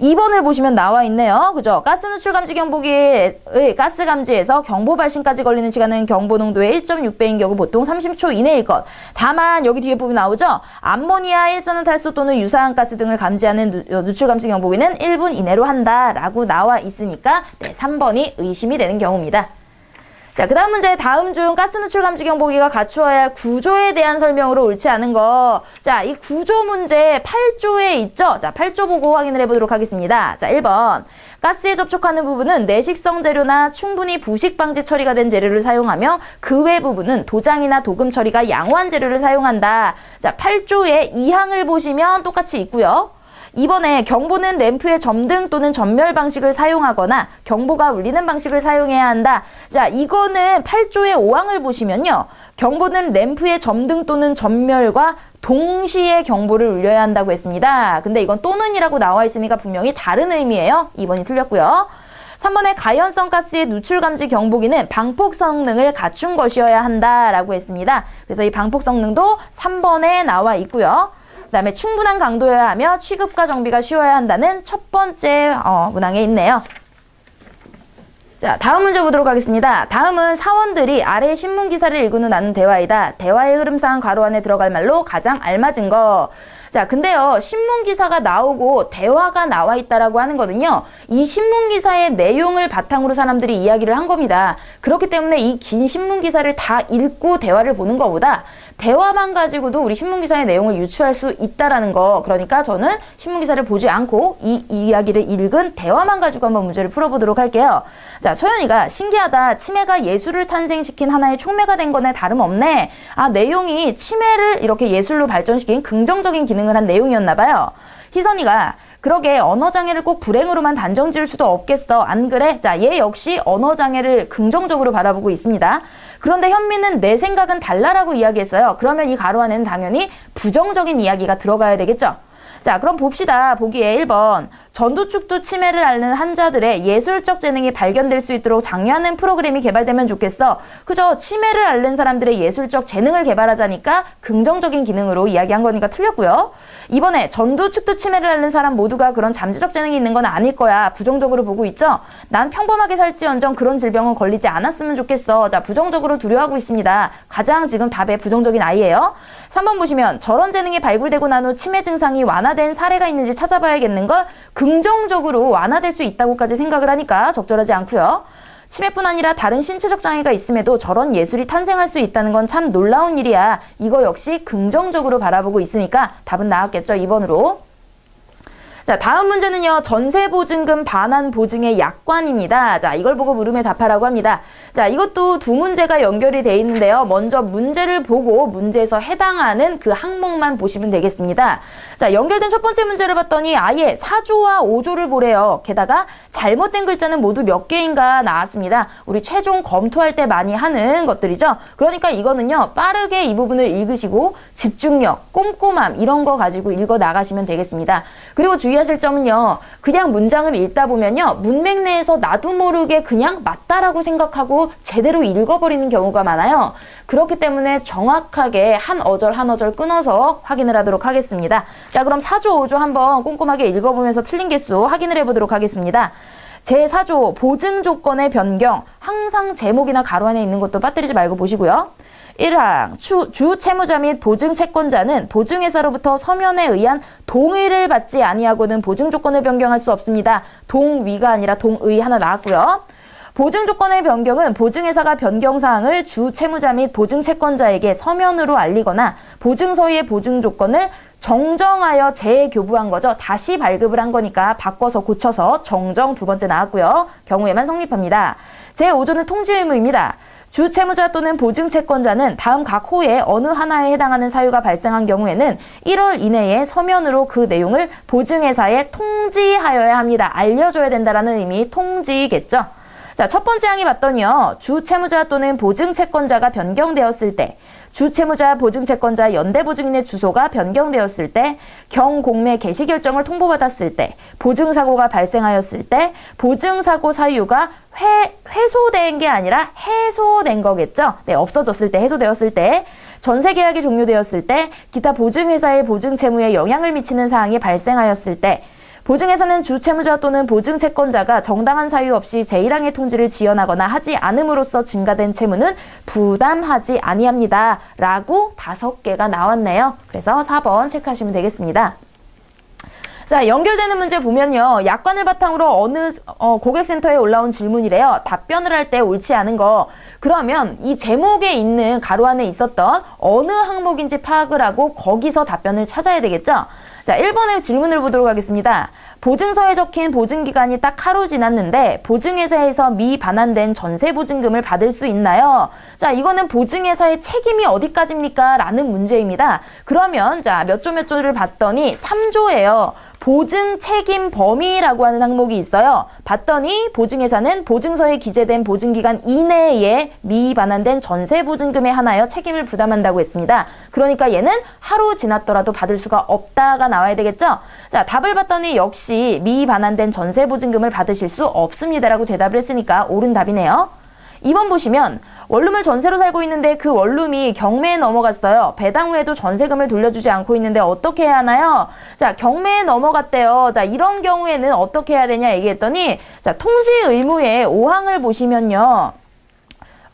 2번을 보시면 나와 있네요. 그죠? 가스 누출 감지 경보기의 가스 감지에서 경보 발신까지 걸리는 시간은 경보 농도의 1.6배인 경우 보통 30초 이내일 것. 다만 여기 뒤에 부분 나오죠? 암모니아, 일산화탄소 또는 유사한 가스 등을 감지하는 누출 감지 경보기는 1분 이내로 한다라고 나와 있으니까 3번이 의심이 되는 경우입니다. 자, 그 다음 문제, 다음 중 가스 누출 감지 경보기가 갖추어야 할 구조에 대한 설명으로 옳지 않은 거. 자, 이 구조 문제 8조에 있죠? 자, 8조 보고 확인을 해보도록 하겠습니다. 자, 1번. 가스에 접촉하는 부분은 내식성 재료나 충분히 부식 방지 처리가 된 재료를 사용하며 그 외 부분은 도장이나 도금 처리가 양호한 재료를 사용한다. 자, 8조의 2항을 보시면 똑같이 있고요. 이번에 경보는 램프의 점등 또는 전멸 방식을 사용하거나 경보가 울리는 방식을 사용해야 한다. 자, 이거는 8조의 5항을 보시면요. 경보는 램프의 점등 또는 전멸과 동시에 경보를 울려야 한다고 했습니다. 근데 이건 또는이라고 나와 있으니까 분명히 다른 의미예요. 2번이 틀렸고요. 3번에 가연성 가스의 누출 감지 경보기는 방폭 성능을 갖춘 것이어야 한다라고 했습니다. 그래서 이 방폭 성능도 3번에 나와 있고요. 그 다음에 충분한 강도여야 하며 취급과 정비가 쉬워야 한다는 첫 번째 문항에 있네요. 자, 다음 문제 보도록 하겠습니다. 다음은 사원들이 아래 신문기사를 읽은 후 나눈 대화이다. 대화의 흐름상 괄호 안에 들어갈 말로 가장 알맞은 거. 자, 근데요, 신문기사가 나오고 대화가 나와 있다라고 하는 거는요, 이 신문기사의 내용을 바탕으로 사람들이 이야기를 한 겁니다. 그렇기 때문에 이 긴 신문기사를 다 읽고 대화를 보는 것보다 대화만 가지고도 우리 신문기사의 내용을 유추할 수 있다라는 거. 그러니까 저는 신문기사를 보지 않고 이 이야기를 읽은 대화만 가지고 한번 문제를 풀어보도록 할게요. 자, 소연이가 신기하다. 치매가 예술을 탄생시킨 하나의 촉매가 된 거네 다름없네. 아, 내용이 치매를 이렇게 예술로 발전시킨 긍정적인 기능을 한 내용이었나 봐요. 희선이가 그러게 언어장애를 꼭 불행으로만 단정 지을 수도 없겠어. 안 그래? 자, 얘 역시 언어장애를 긍정적으로 바라보고 있습니다. 그런데 현미는 내 생각은 달라라고 이야기했어요. 그러면 이 가로 안에는 당연히 부정적인 이야기가 들어가야 되겠죠. 자, 그럼 봅시다. 보기에 1번. 전두축두 치매를 앓는 환자들의 예술적 재능이 발견될 수 있도록 장려하는 프로그램이 개발되면 좋겠어. 그죠? 치매를 앓는 사람들의 예술적 재능을 개발하자니까 긍정적인 기능으로 이야기한 거니까 틀렸고요. 이번에 전두축두 치매를 앓는 사람 모두가 그런 잠재적 재능이 있는 건 아닐 거야. 부정적으로 보고 있죠? 난 평범하게 살지언정 그런 질병은 걸리지 않았으면 좋겠어. 자, 부정적으로 두려워하고 있습니다. 가장 지금 답에 부정적인 아이예요. 3번 보시면 저런 재능이 발굴되고 난 후 치매 증상이 완화된 사례가 있는지 찾아봐야겠는걸. 긍정적으로 완화될 수 있다고까지 생각을 하니까 적절하지 않고요. 치매뿐 아니라 다른 신체적 장애가 있음에도 저런 예술이 탄생할 수 있다는 건 참 놀라운 일이야. 이거 역시 긍정적으로 바라보고 있으니까 답은 나왔겠죠. 2번으로. 자, 다음 문제는요. 전세보증금 반환 보증의 약관입니다. 자, 이걸 보고 물음에 답하라고 합니다. 자, 이것도 두 문제가 연결이 돼 있는데요. 먼저 문제를 보고 문제에서 해당하는 그 항목만 보시면 되겠습니다. 자, 연결된 첫 번째 문제를 봤더니 아예 4조와 5조를 보래요. 게다가 잘못된 글자는 모두 몇 개인가 나왔습니다. 우리 최종 검토할 때 많이 하는 것들이죠. 그러니까 이거는요. 빠르게 이 부분을 읽으시고 집중력, 꼼꼼함 이런 거 가지고 읽어 나가시면 되겠습니다. 그리고 주의하실 점은요. 그냥 문장을 읽다 보면요. 문맥 내에서 나도 모르게 그냥 맞다라고 생각하고 제대로 읽어버리는 경우가 많아요. 그렇기 때문에 정확하게 한 어절 한 어절 끊어서 확인을 하도록 하겠습니다. 자, 그럼 4조, 5조 한번 꼼꼼하게 읽어보면서 틀린 개수 확인을 해보도록 하겠습니다. 제4조 보증 조건의 변경, 항상 제목이나 가로 안에 있는 것도 빠뜨리지 말고 보시고요. 1항 주 채무자 및 보증 채권자는 보증회사로부터 서면에 의한 동의를 받지 아니하고는 보증 조건을 변경할 수 없습니다. 동의가 아니라 동의 하나 나왔고요. 보증 조건의 변경은 보증회사가 변경 사항을 주 채무자 및 보증 채권자에게 서면으로 알리거나 보증서의 보증 조건을 정정하여 재교부한 거죠. 다시 발급을 한 거니까 바꿔서 고쳐서 정정 두 번째 나왔고요. 경우에만 성립합니다. 제5조는 통지 의무입니다. 주 채무자 또는 보증 채권자는 다음 각 호에 어느 하나에 해당하는 사유가 발생한 경우에는 1월 이내에 서면으로 그 내용을 보증회사에 통지하여야 합니다. 알려줘야 된다라는 의미 통지겠죠. 자, 첫 번째 항이 봤더니요. 주 채무자 또는 보증 채권자가 변경되었을 때, 주 채무자, 보증 채권자, 연대 보증인의 주소가 변경되었을 때, 경공매 개시 결정을 통보받았을 때, 보증 사고가 발생하였을 때, 보증 사고 사유가 회소된 게 아니라 해소된 거겠죠. 네, 없어졌을 때, 해소되었을 때, 전세 계약이 종료되었을 때, 기타 보증회사의 보증 채무에 영향을 미치는 사항이 발생하였을 때, 보증회사는 주 채무자 또는 보증 채권자가 정당한 사유 없이 제1항의 통지를 지연하거나 하지 않음으로써 증가된 채무는 부담하지 아니합니다. 라고 5개가 나왔네요. 그래서 4번 체크하시면 되겠습니다. 자, 연결되는 문제 보면요. 약관을 바탕으로 어느 고객센터에 올라온 질문이래요. 답변을 할 때 옳지 않은 거. 그러면 이 제목에 있는 가로 안에 있었던 어느 항목인지 파악을 하고 거기서 답변을 찾아야 되겠죠? 자, 1번의 질문을 보도록 하겠습니다. 보증서에 적힌 보증기간이 딱 하루 지났는데 보증회사에서 미반환된 전세보증금을 받을 수 있나요? 자, 이거는 보증회사의 책임이 어디까지입니까? 라는 문제입니다. 그러면 자, 몇 조를 봤더니 3조예요. 보증 책임 범위라고 하는 항목이 있어요. 봤더니 보증회사는 보증서에 기재된 보증기간 이내에 미반환된 전세보증금에 한하여 책임을 부담한다고 했습니다. 그러니까 얘는 하루 지났더라도 받을 수가 없다가 나와야 되겠죠? 자, 답을 봤더니 역시 미반환된 전세보증금을 받으실 수 없습니다라고 대답을 했으니까 옳은 답이네요. 2번 보시면 원룸을 전세로 살고 있는데 그 원룸이 경매에 넘어갔어요. 배당 후에도 전세금을 돌려주지 않고 있는데 어떻게 해야 하나요? 자, 경매에 넘어갔대요. 자, 이런 경우에는 어떻게 해야 되냐 얘기했더니 자, 통지 의무의 5항을 보시면요.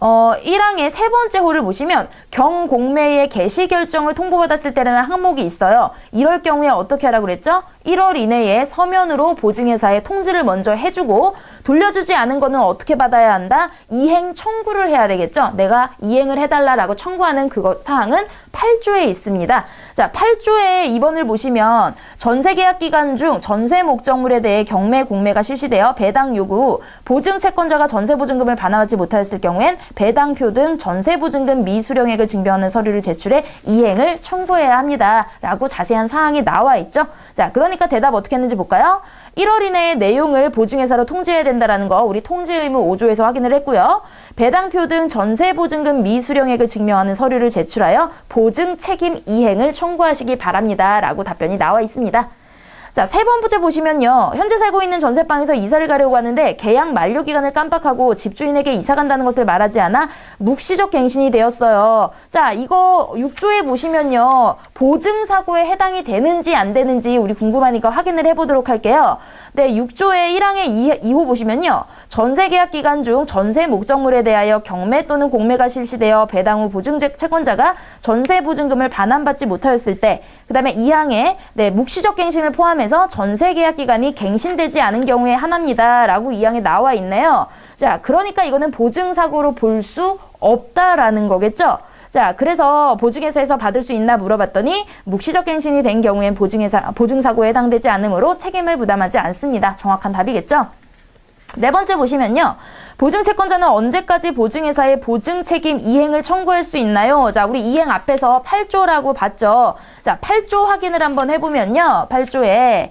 1항의 세 번째 호를 보시면 경공매의 개시 결정을 통보받았을 때라는 항목이 있어요. 이럴 경우에 어떻게 하라고 그랬죠? 1월 이내에 서면으로 보증회사에 통지를 먼저 해주고 돌려주지 않은 거는 어떻게 받아야 한다? 이행 청구를 해야 되겠죠? 내가 이행을 해달라라고 청구하는 그거 사항은 8조에 있습니다. 자, 8조의 2번을 보시면 전세계약 기간 중 전세 목적물에 대해 경매 공매가 실시되어 배당 요구 후 보증 채권자가 전세보증금을 반환하지 못하였을 경우엔 배당표 등 전세보증금 미수령액을 증명하는 서류를 제출해 이행을 청구해야 합니다. 라고 자세한 사항이 나와 있죠. 자, 그러니까 대답 어떻게 했는지 볼까요? 1월 이내에 내용을 보증회사로 통지해야 된다는 거 우리 통지 의무 5조에서 확인을 했고요. 배당표 등 전세보증금 미수령액을 증명하는 서류를 제출하여 보증 책임 이행을 청구하시기 바랍니다. 라고 답변이 나와 있습니다. 자, 세 번 부제 보시면요. 현재 살고 있는 전세방에서 이사를 가려고 하는데 계약 만료 기간을 깜빡하고 집주인에게 이사 간다는 것을 말하지 않아 묵시적 갱신이 되었어요. 자, 이거 6조에 보시면요. 보증사고에 해당이 되는지 안 되는지 우리 궁금하니까 확인을 해보도록 할게요. 네, 6조의 1항의 2호 보시면요. 전세계약 기간 중 전세 목적물에 대하여 경매 또는 공매가 실시되어 배당 후 보증 채권자가 전세보증금을 반환받지 못하였을 때, 그 다음에 2항에 네, 묵시적 갱신을 포함해서 전세계약 기간이 갱신되지 않은 경우에 하나입니다. 라고 2항에 나와 있네요. 자, 그러니까 이거는 보증사고로 볼 수 없다라는 거겠죠? 자, 그래서 보증회사에서 받을 수 있나 물어봤더니 묵시적 갱신이 된 경우엔 보증사고에 해당되지 않으므로 책임을 부담하지 않습니다. 정확한 답이겠죠? 네 번째 보시면요. 보증채권자는 언제까지 보증회사의 보증책임 이행을 청구할 수 있나요? 자, 우리 이행 앞에서 8조라고 봤죠. 자, 8조 확인을 한번 해보면요. 8조에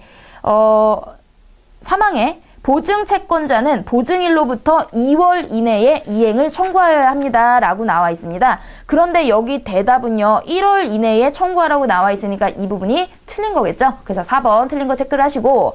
3항에 보증채권자는 보증일로부터 2월 이내에 이행을 청구하여야 합니다. 라고 나와 있습니다. 그런데 여기 대답은요. 1월 이내에 청구하라고 나와 있으니까 이 부분이 틀린 거겠죠? 그래서 4번 틀린 거 체크를 하시고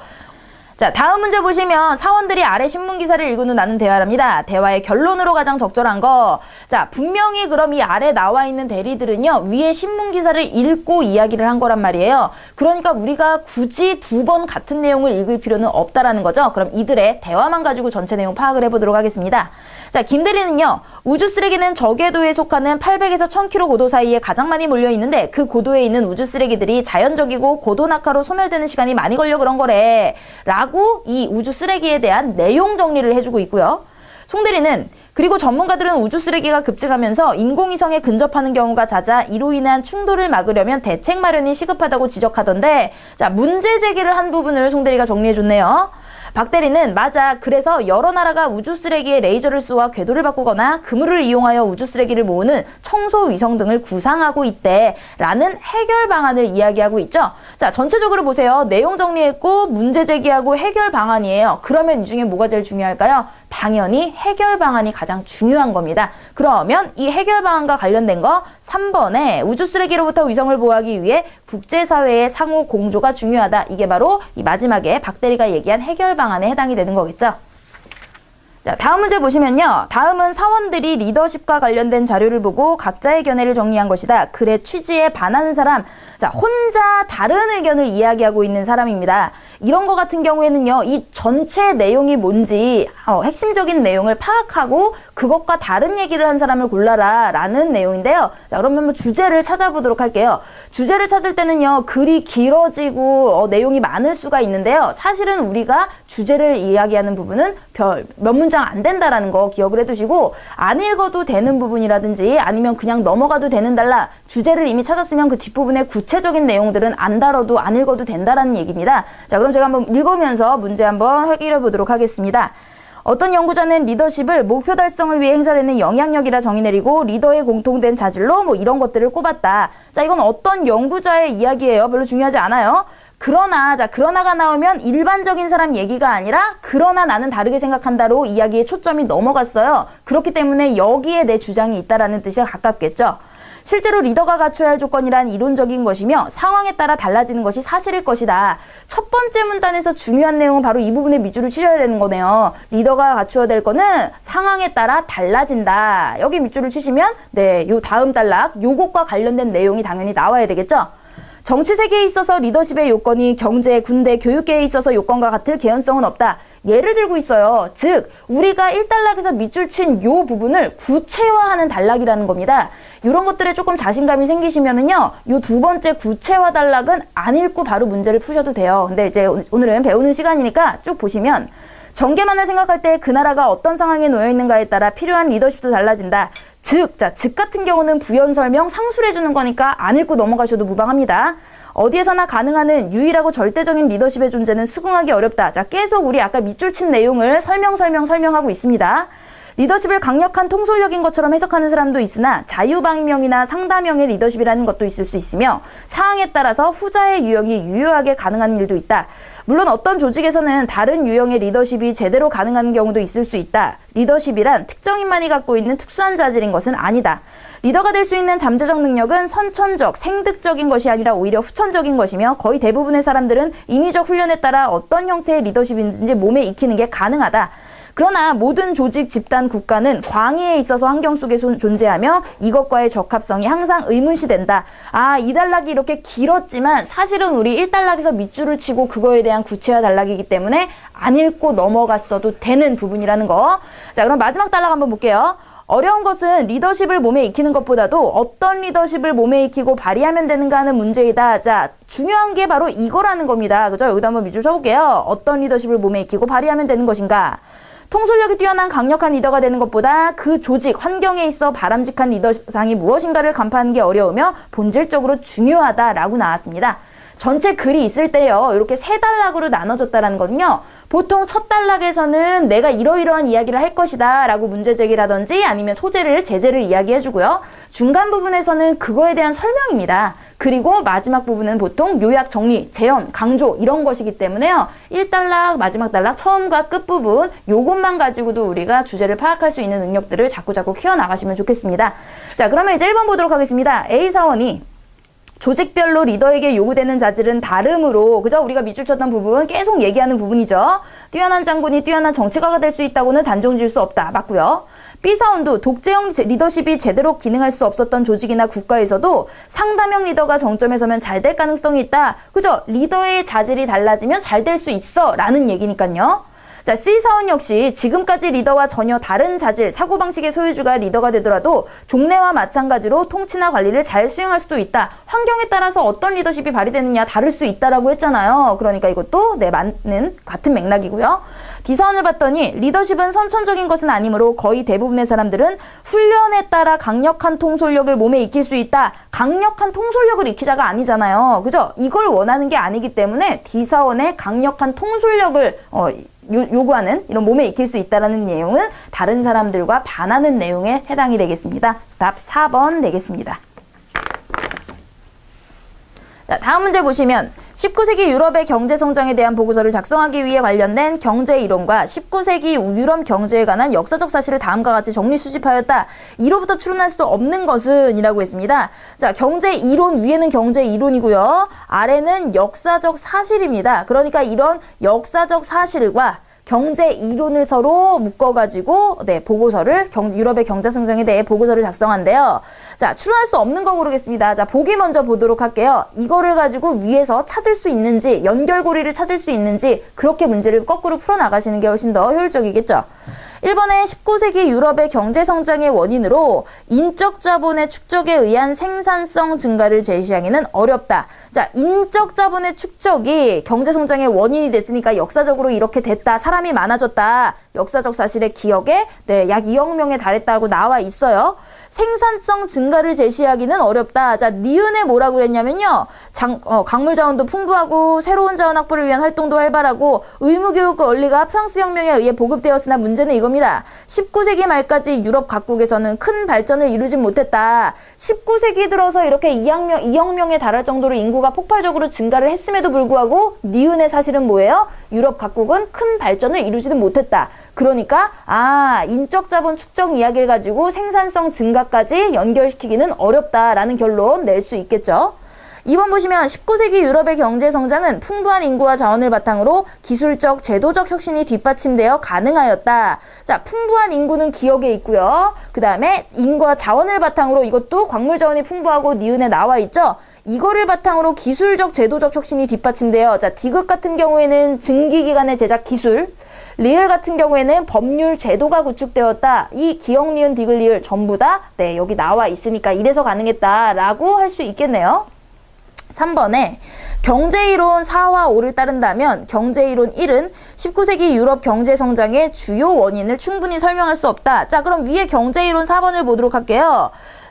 자, 다음 문제 보시면 사원들이 아래 신문 기사를 읽은 후 나눈 대화랍니다. 대화의 결론으로 가장 적절한 거. 자, 분명히 그럼 이 아래 나와 있는 대리들은요, 위에 신문 기사를 읽고 이야기를 한 거란 말이에요. 그러니까 우리가 굳이 두 번 같은 내용을 읽을 필요는 없다라는 거죠. 그럼 이들의 대화만 가지고 전체 내용 파악을 해보도록 하겠습니다. 자, 김 대리는요, 우주 쓰레기는 저궤도에 속하는 800에서 1000km 고도 사이에 가장 많이 몰려 있는데 그 고도에 있는 우주 쓰레기들이 자연적이고 고도 낙하로 소멸되는 시간이 많이 걸려 그런 거래. 라고 이 우주 쓰레기에 대한 내용 정리를 해주고 있고요. 송 대리는 그리고 전문가들은 우주 쓰레기가 급증하면서 인공위성에 근접하는 경우가 잦아 이로 인한 충돌을 막으려면 대책 마련이 시급하다고 지적하던데, 자, 문제 제기를 한 부분을 송 대리가 정리해줬네요. 박 대리는 맞아. 그래서 여러 나라가 우주 쓰레기에 레이저를 쏘아 궤도를 바꾸거나 그물을 이용하여 우주 쓰레기를 모으는 청소 위성 등을 구상하고 있대. 라는 해결 방안을 이야기하고 있죠. 자, 전체적으로 보세요. 내용 정리했고 문제 제기하고 해결 방안이에요. 그러면 이 중에 뭐가 제일 중요할까요? 당연히 해결 방안이 가장 중요한 겁니다. 그러면 이 해결 방안과 관련된 거 3번에 우주 쓰레기로부터 위성을 보호하기 위해 국제사회의 상호 공조가 중요하다. 이게 바로 이 마지막에 박 대리가 얘기한 해결 방안에 해당이 되는 거겠죠. 자, 다음 문제 보시면요. 다음은 사원들이 리더십과 관련된 자료를 보고 각자의 견해를 정리한 것이다. 글의 취지에 반하는 사람, 자, 혼자 다른 의견을 이야기하고 있는 사람입니다. 이런 거 같은 경우에는요, 이 전체 내용이 뭔지 핵심적인 내용을 파악하고 그것과 다른 얘기를 한 사람을 골라라 라는 내용인데요. 자, 그러면 한번 주제를 찾아보도록 할게요. 주제를 찾을 때는요, 글이 길어지고 내용이 많을 수가 있는데요. 사실은 우리가 주제를 이야기하는 부분은 몇 문장 안 된다라는 거 기억을 해두시고, 안 읽어도 되는 부분이라든지 아니면 그냥 넘어가도 되는 달라, 주제를 이미 찾았으면 그 뒷부분에 구체적인 내용들은 안 다뤄도 안 읽어도 된다라는 얘기입니다. 자, 그럼 제가 한번 읽으면서 문제 한번 해결해 보도록 하겠습니다. 어떤 연구자는 리더십을 목표 달성을 위해 행사되는 영향력이라 정의 내리고 리더의 공통된 자질로 뭐 이런 것들을 꼽았다. 자, 이건 어떤 연구자의 이야기예요. 별로 중요하지 않아요. 그러나, 자, 그러나가 나오면 일반적인 사람 얘기가 아니라 그러나 나는 다르게 생각한다로 이야기의 초점이 넘어갔어요. 그렇기 때문에 여기에 내 주장이 있다라는 뜻에 가깝겠죠. 실제로 리더가 갖춰야 할 조건이란 이론적인 것이며 상황에 따라 달라지는 것이 사실일 것이다. 첫 번째 문단에서 중요한 내용은 바로 이 부분에 밑줄을 치셔야 되는 거네요. 리더가 갖춰야 될 거는 상황에 따라 달라진다. 여기 밑줄을 치시면 네, 요 다음 단락 요것과 관련된 내용이 당연히 나와야 되겠죠. 정치 세계에 있어서 리더십의 요건이 경제, 군대, 교육계에 있어서 요건과 같을 개연성은 없다. 예를 들고 있어요. 즉, 우리가 1단락에서 밑줄 친 요 부분을 구체화하는 단락이라는 겁니다. 이런 것들에 조금 자신감이 생기시면은요, 요 두 번째 구체화 단락은 안 읽고 바로 문제를 푸셔도 돼요. 근데 이제 오늘은 배우는 시간이니까 쭉 보시면, 전개만을 생각할 때 그 나라가 어떤 상황에 놓여 있는가에 따라 필요한 리더십도 달라진다. 즉 같은 경우는 부연 설명, 상술해 주는 거니까 안 읽고 넘어가셔도 무방합니다. 어디에서나 가능하는 유일하고 절대적인 리더십의 존재는 수긍하기 어렵다. 자, 계속 우리 아까 밑줄 친 내용을 설명하고 있습니다. 리더십을 강력한 통솔력인 것처럼 해석하는 사람도 있으나 자유방위형이나 상담형의 리더십이라는 것도 있을 수 있으며 상황에 따라서 후자의 유형이 유효하게 가능한 일도 있다. 물론 어떤 조직에서는 다른 유형의 리더십이 제대로 가능한 경우도 있을 수 있다. 리더십이란 특정인만이 갖고 있는 특수한 자질인 것은 아니다. 리더가 될 수 있는 잠재적 능력은 선천적, 생득적인 것이 아니라 오히려 후천적인 것이며 거의 대부분의 사람들은 인위적 훈련에 따라 어떤 형태의 리더십인지 몸에 익히는 게 가능하다. 그러나 모든 조직, 집단, 국가는 광의에 있어서 환경 속에 존재하며 이것과의 적합성이 항상 의문시된다. 아, 이 단락이 이렇게 길었지만 사실은 우리 1단락에서 밑줄을 치고 그거에 대한 구체화 단락이기 때문에 안 읽고 넘어갔어도 되는 부분이라는 거. 자, 그럼 마지막 단락 한번 볼게요. 어려운 것은 리더십을 몸에 익히는 것보다도 어떤 리더십을 몸에 익히고 발휘하면 되는가 하는 문제이다. 자, 중요한 게 바로 이거라는 겁니다. 그죠? 여기도 한번 밑줄 쳐볼게요. 어떤 리더십을 몸에 익히고 발휘하면 되는 것인가. 통솔력이 뛰어난 강력한 리더가 되는 것보다 그 조직, 환경에 있어 바람직한 리더상이 무엇인가를 간파하는 게 어려우며 본질적으로 중요하다라고 나왔습니다. 전체 글이 있을 때요, 이렇게 세 단락으로 나눠졌다라는 거는요, 보통 첫 단락에서는 내가 이러이러한 이야기를 할 것이다 라고 문제 제기라든지 아니면 소재를, 제재를 이야기해주고요. 중간 부분에서는 그거에 대한 설명입니다. 그리고 마지막 부분은 보통 요약, 정리, 재현, 강조 이런 것이기 때문에요. 1단락, 마지막 단락, 처음과 끝부분 요것만 가지고도 우리가 주제를 파악할 수 있는 능력들을 자꾸자꾸 키워나가시면 좋겠습니다. 자, 그러면 이제 1번 보도록 하겠습니다. A 사원이 조직별로 리더에게 요구되는 자질은 다르므로, 그죠? 우리가 밑줄 쳤던 부분 계속 얘기하는 부분이죠. 뛰어난 장군이 뛰어난 정치가가 될 수 있다고는 단정 지을 수 없다. 맞고요. B사원도 독재형 리더십이 제대로 기능할 수 없었던 조직이나 국가에서도 상담형 리더가 정점에 서면 잘 될 가능성이 있다. 그죠? 리더의 자질이 달라지면 잘 될 수 있어 라는 얘기니까요. 자, C사원 역시 지금까지 리더와 전혀 다른 자질, 사고방식의 소유주가 리더가 되더라도 종래와 마찬가지로 통치나 관리를 잘 수행할 수도 있다. 환경에 따라서 어떤 리더십이 발휘되느냐 다를 수 있다라고 했잖아요. 그러니까 이것도 네, 맞는 같은 맥락이고요. D사원을 봤더니 리더십은 선천적인 것은 아니므로 거의 대부분의 사람들은 훈련에 따라 강력한 통솔력을 몸에 익힐 수 있다. 강력한 통솔력을 익히자가 아니잖아요. 그죠? 이걸 원하는 게 아니기 때문에 D사원의 강력한 통솔력을 요구하는 이런 몸에 익힐 수 있다는 내용은 다른 사람들과 반하는 내용에 해당이 되겠습니다. 답 4번 되겠습니다. 자, 다음 문제 보시면 19세기 유럽의 경제 성장에 대한 보고서를 작성하기 위해 관련된 경제 이론과 19세기 유럽 경제에 관한 역사적 사실을 다음과 같이 정리 수집하였다. 이로부터 추론할 수 없는 것은 이라고 했습니다. 자, 경제 이론 위에는 경제 이론이고요. 아래는 역사적 사실입니다. 그러니까 이런 역사적 사실과 경제 이론을 서로 묶어가지고 보고서를 유럽의 경제 성장에 대해 보고서를 작성한대요. 자, 추론할 수 없는 거 고르겠습니다. 자, 보기 먼저 보도록 할게요. 이거를 가지고 위에서 찾을 수 있는지, 연결고리를 찾을 수 있는지 그렇게 문제를 거꾸로 풀어나가시는 게 훨씬 더 효율적이겠죠. 1번에 19세기 유럽의 경제 성장의 원인으로 인적 자본의 축적에 의한 생산성 증가를 제시하기는 어렵다. 자, 인적 자본의 축적이 경제 성장의 원인이 됐으니까 역사적으로 이렇게 됐다. 사람이 많아졌다. 역사적 사실의 기억에 약 2억 명에 달했다고 나와 있어요. 생산성 증가를 제시하기는 어렵다. 자, 니은에 뭐라고 그랬냐면요. 광물 자원도 풍부하고 새로운 자원 확보를 위한 활동도 활발하고 의무교육과 원리가 프랑스 혁명에 의해 보급되었으나 문제는 이겁니다. 19세기 말까지 유럽 각국에서는 큰 발전을 이루지 못했다. 19세기 들어서 이렇게 2억 명에 달할 정도로 인구가 폭발적으로 증가를 했음에도 불구하고 니은의 사실은 뭐예요? 유럽 각국은 큰 발전을 이루지는 못했다. 그러니까 인적 자본 축적 이야기를 가지고 생산성 증가까지 연결시키기는 어렵다라는 결론 낼 수 있겠죠. 2번 보시면 19세기 유럽의 경제 성장은 풍부한 인구와 자원을 바탕으로 기술적, 제도적 혁신이 뒷받침되어 가능하였다. 자, 풍부한 인구는 기억에 있고요. 그 다음에 인구와 자원을 바탕으로 이것도 광물 자원이 풍부하고 니은에 나와 있죠. 이거를 바탕으로 기술적, 제도적 혁신이 뒷받침되어, 자, 디귿 같은 경우에는 증기기관의 제작 기술, 리을 같은 경우에는 법률 제도가 구축되었다. 이 기억, 니은, 디귿, 리을 전부 다 여기 나와 있으니까 이래서 가능했다라고 할 수 있겠네요. 3번에 경제이론 4와 5를 따른다면 경제이론 1은 19세기 유럽 경제 성장의 주요 원인을 충분히 설명할 수 없다. 자, 그럼 위에 경제이론 4번을 보도록 할게요.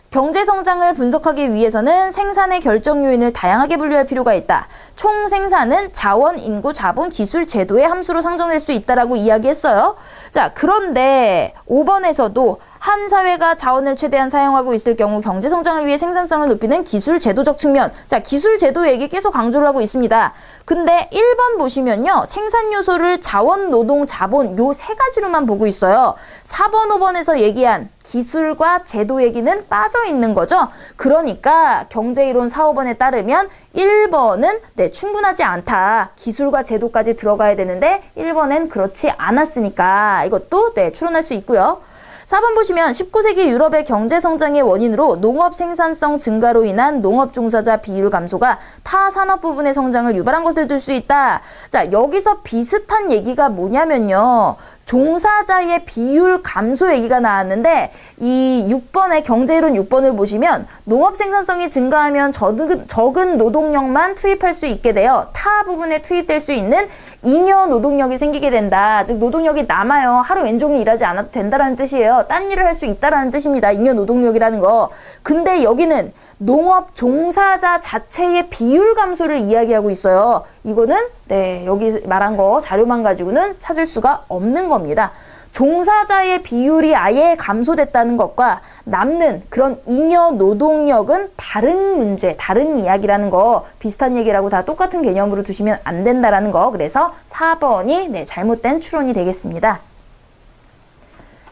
경제 성장을 분석하기 위해서는 생산의 결정 요인을 다양하게 분류할 필요가 있다. 총 생산은 자원, 인구, 자본, 기술, 제도의 함수로 상정될 수 있다라고 이야기했어요. 자, 그런데 5번에서도 한 사회가 자원을 최대한 사용하고 있을 경우 경제 성장을 위해 생산성을 높이는 기술 제도적 측면. 자, 기술 제도 얘기 계속 강조를 하고 있습니다. 근데 1번 보시면요. 생산 요소를 자원, 노동, 자본 요 세 가지로만 보고 있어요. 4번, 5번에서 얘기한 기술과 제도 얘기는 빠져 있는 거죠. 그러니까 경제이론 4, 5번에 따르면 1번은 충분하지 않다. 기술과 제도까지 들어가야 되는데 1번엔 그렇지 않았으니까 이것도 추론할 수 있고요. 4번 보시면 19세기 유럽의 경제 성장의 원인으로 농업 생산성 증가로 인한 농업 종사자 비율 감소가 타 산업 부분의 성장을 유발한 것을 들 수 있다. 자, 여기서 비슷한 얘기가 뭐냐면요. 종사자의 비율 감소 얘기가 나왔는데 이 6번의 경제이론 6번을 보시면 농업 생산성이 증가하면 적은 노동력만 투입할 수 있게 되어 타 부분에 투입될 수 있는 잉여 노동력이 생기게 된다. 즉 노동력이 남아요. 하루 왼종일 일하지 않아도 된다라는 뜻이에요. 딴 일을 할 수 있다라는 뜻입니다. 잉여 노동력이라는 거. 근데 여기는 농업 종사자 자체의 비율 감소를 이야기하고 있어요. 이거는 여기 말한 거 자료만 가지고는 찾을 수가 없는 겁니다. 종사자의 비율이 아예 감소됐다는 것과 남는 그런 잉여 노동력은 다른 문제, 다른 이야기라는 거, 비슷한 얘기라고 다 똑같은 개념으로 두시면 안 된다라는 거. 그래서 4번이 잘못된 추론이 되겠습니다.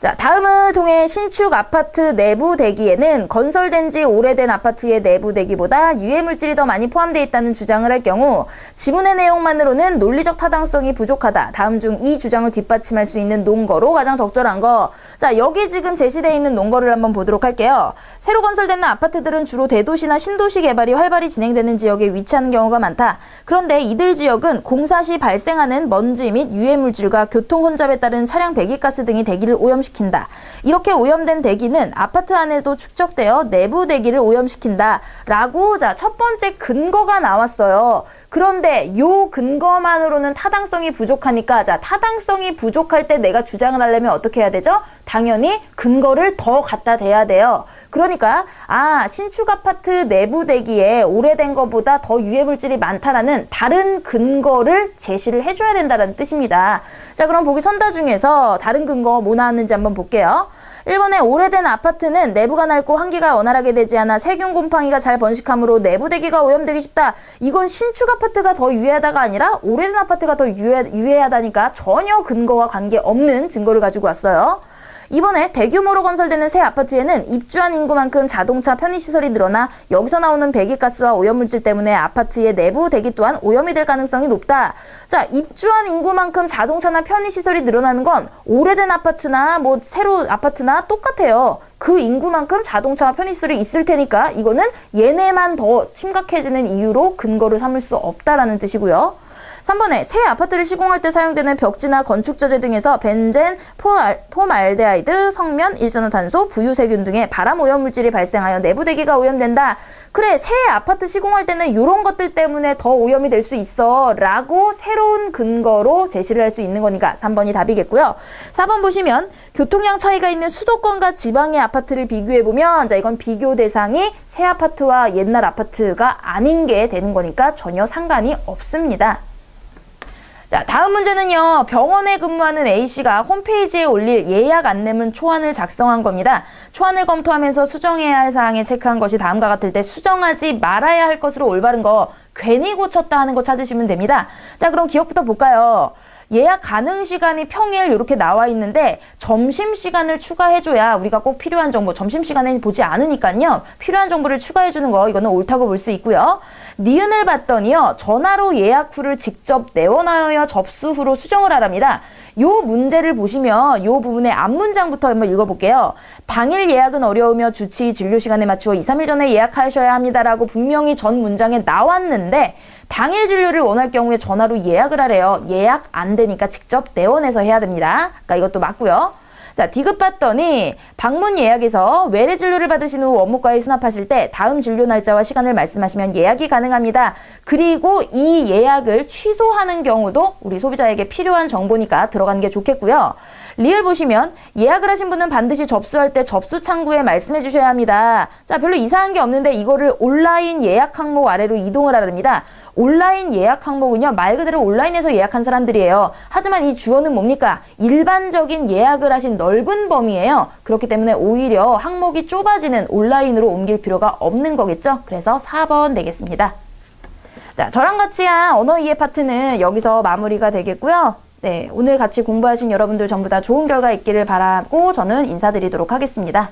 자, 다음은 통해 신축 아파트 내부 대기에는 건설된 지 오래된 아파트의 내부 대기보다 유해 물질이 더 많이 포함되어 있다는 주장을 할 경우 지문의 내용만으로는 논리적 타당성이 부족하다. 다음 중 이 주장을 뒷받침할 수 있는 논거로 가장 적절한 거. 자, 여기 지금 제시되어 있는 논거를 한번 보도록 할게요. 새로 건설되는 아파트들은 주로 대도시나 신도시 개발이 활발히 진행되는 지역에 위치하는 경우가 많다. 그런데 이들 지역은 공사 시 발생하는 먼지 및 유해 물질과 교통 혼잡에 따른 차량 배기가스 등이 대기를 오염시킨다. 이렇게 오염된 대기는 아파트 안에도 축적되어 내부 대기를 오염시킨다. 라고 자, 첫 번째 근거가 나왔어요. 그런데 요 근거만으로는 타당성이 부족하니까 자, 타당성이 부족할 때 내가 주장을 하려면 어떻게 해야 되죠? 당연히 근거를 더 갖다 대야 돼요. 그러니까 신축 아파트 내부 대기에 오래된 것보다 더 유해 물질이 많다라는 다른 근거를 제시를 해줘야 된다는 뜻입니다. 자, 그럼 보기 선다 중에서 다른 근거 뭐 나왔는지 한번 볼게요. 1번에 오래된 아파트는 내부가 낡고 환기가 원활하게 되지 않아 세균 곰팡이가 잘 번식하므로 내부 대기가 오염되기 쉽다. 이건 신축 아파트가 더 유해하다가 아니라 오래된 아파트가 더 유해하다니까 전혀 근거와 관계없는 증거를 가지고 왔어요. 이번에 대규모로 건설되는 새 아파트에는 입주한 인구만큼 자동차 편의시설이 늘어나 여기서 나오는 배기가스와 오염물질 때문에 아파트의 내부 대기 또한 오염이 될 가능성이 높다. 자, 입주한 인구만큼 자동차나 편의시설이 늘어나는 건 오래된 아파트나 뭐 새로 아파트나 똑같아요. 그 인구만큼 자동차와 편의시설이 있을 테니까 이거는 얘네만 더 심각해지는 이유로 근거를 삼을 수 없다라는 뜻이고요. 3번에 새 아파트를 시공할 때 사용되는 벽지나 건축자재 등에서 벤젠, 폼알데하이드, 성면, 일산화탄소, 부유세균 등의 발암 오염물질이 발생하여 내부 대기가 오염된다. 그래, 새 아파트 시공할 때는 이런 것들 때문에 더 오염이 될 수 있어 라고 새로운 근거로 제시를 할 수 있는 거니까 3번이 답이겠고요. 4번 보시면 교통량 차이가 있는 수도권과 지방의 아파트를 비교해보면 자, 이건 비교 대상이 새 아파트와 옛날 아파트가 아닌 게 되는 거니까 전혀 상관이 없습니다. 자, 다음 문제는요. 병원에 근무하는 A씨가 홈페이지에 올릴 예약 안내문 초안을 작성한 겁니다. 초안을 검토하면서 수정해야 할 사항에 체크한 것이 다음과 같을 때 수정하지 말아야 할 것으로 올바른 거 괜히 고쳤다 하는 거 찾으시면 됩니다. 자, 그럼 기억부터 볼까요? 예약 가능 시간이 평일 이렇게 나와 있는데 점심시간을 추가해줘야 우리가 꼭 필요한 정보, 점심시간에 보지 않으니까요. 필요한 정보를 추가해주는 거 이거는 옳다고 볼 수 있고요. 니은을 봤더니요. 전화로 예약 후를 직접 내원하여 접수 후로 수정을 하랍니다. 요 문제를 보시면 요 부분의 앞문장부터 한번 읽어볼게요. 당일 예약은 어려우며 주치의 진료 시간에 맞추어 2, 3일 전에 예약하셔야 합니다라고 분명히 전 문장에 나왔는데 당일 진료를 원할 경우에 전화로 예약을 하래요. 예약 안 되니까 직접 내원해서 해야 됩니다. 그러니까 이것도 맞고요. 자, 디귿 봤더니 방문 예약에서 외래 진료를 받으신 후 원무과에 수납하실 때 다음 진료 날짜와 시간을 말씀하시면 예약이 가능합니다. 그리고 이 예약을 취소하는 경우도 우리 소비자에게 필요한 정보니까 들어가는 게 좋겠고요. 리을 보시면 예약을 하신 분은 반드시 접수할 때 접수 창구에 말씀해 주셔야 합니다. 자, 별로 이상한 게 없는데 이거를 온라인 예약 항목 아래로 이동을 하랍니다. 온라인 예약 항목은요, 말 그대로 온라인에서 예약한 사람들이에요. 하지만 이 주어는 뭡니까? 일반적인 예약을 하신 넓은 범위예요. 그렇기 때문에 오히려 항목이 좁아지는 온라인으로 옮길 필요가 없는 거겠죠? 그래서 4번 되겠습니다. 자, 저랑 같이 한 언어 이해 파트는 여기서 마무리가 되겠고요. 네, 오늘 같이 공부하신 여러분들 전부 다 좋은 결과 있기를 바라고 저는 인사드리도록 하겠습니다.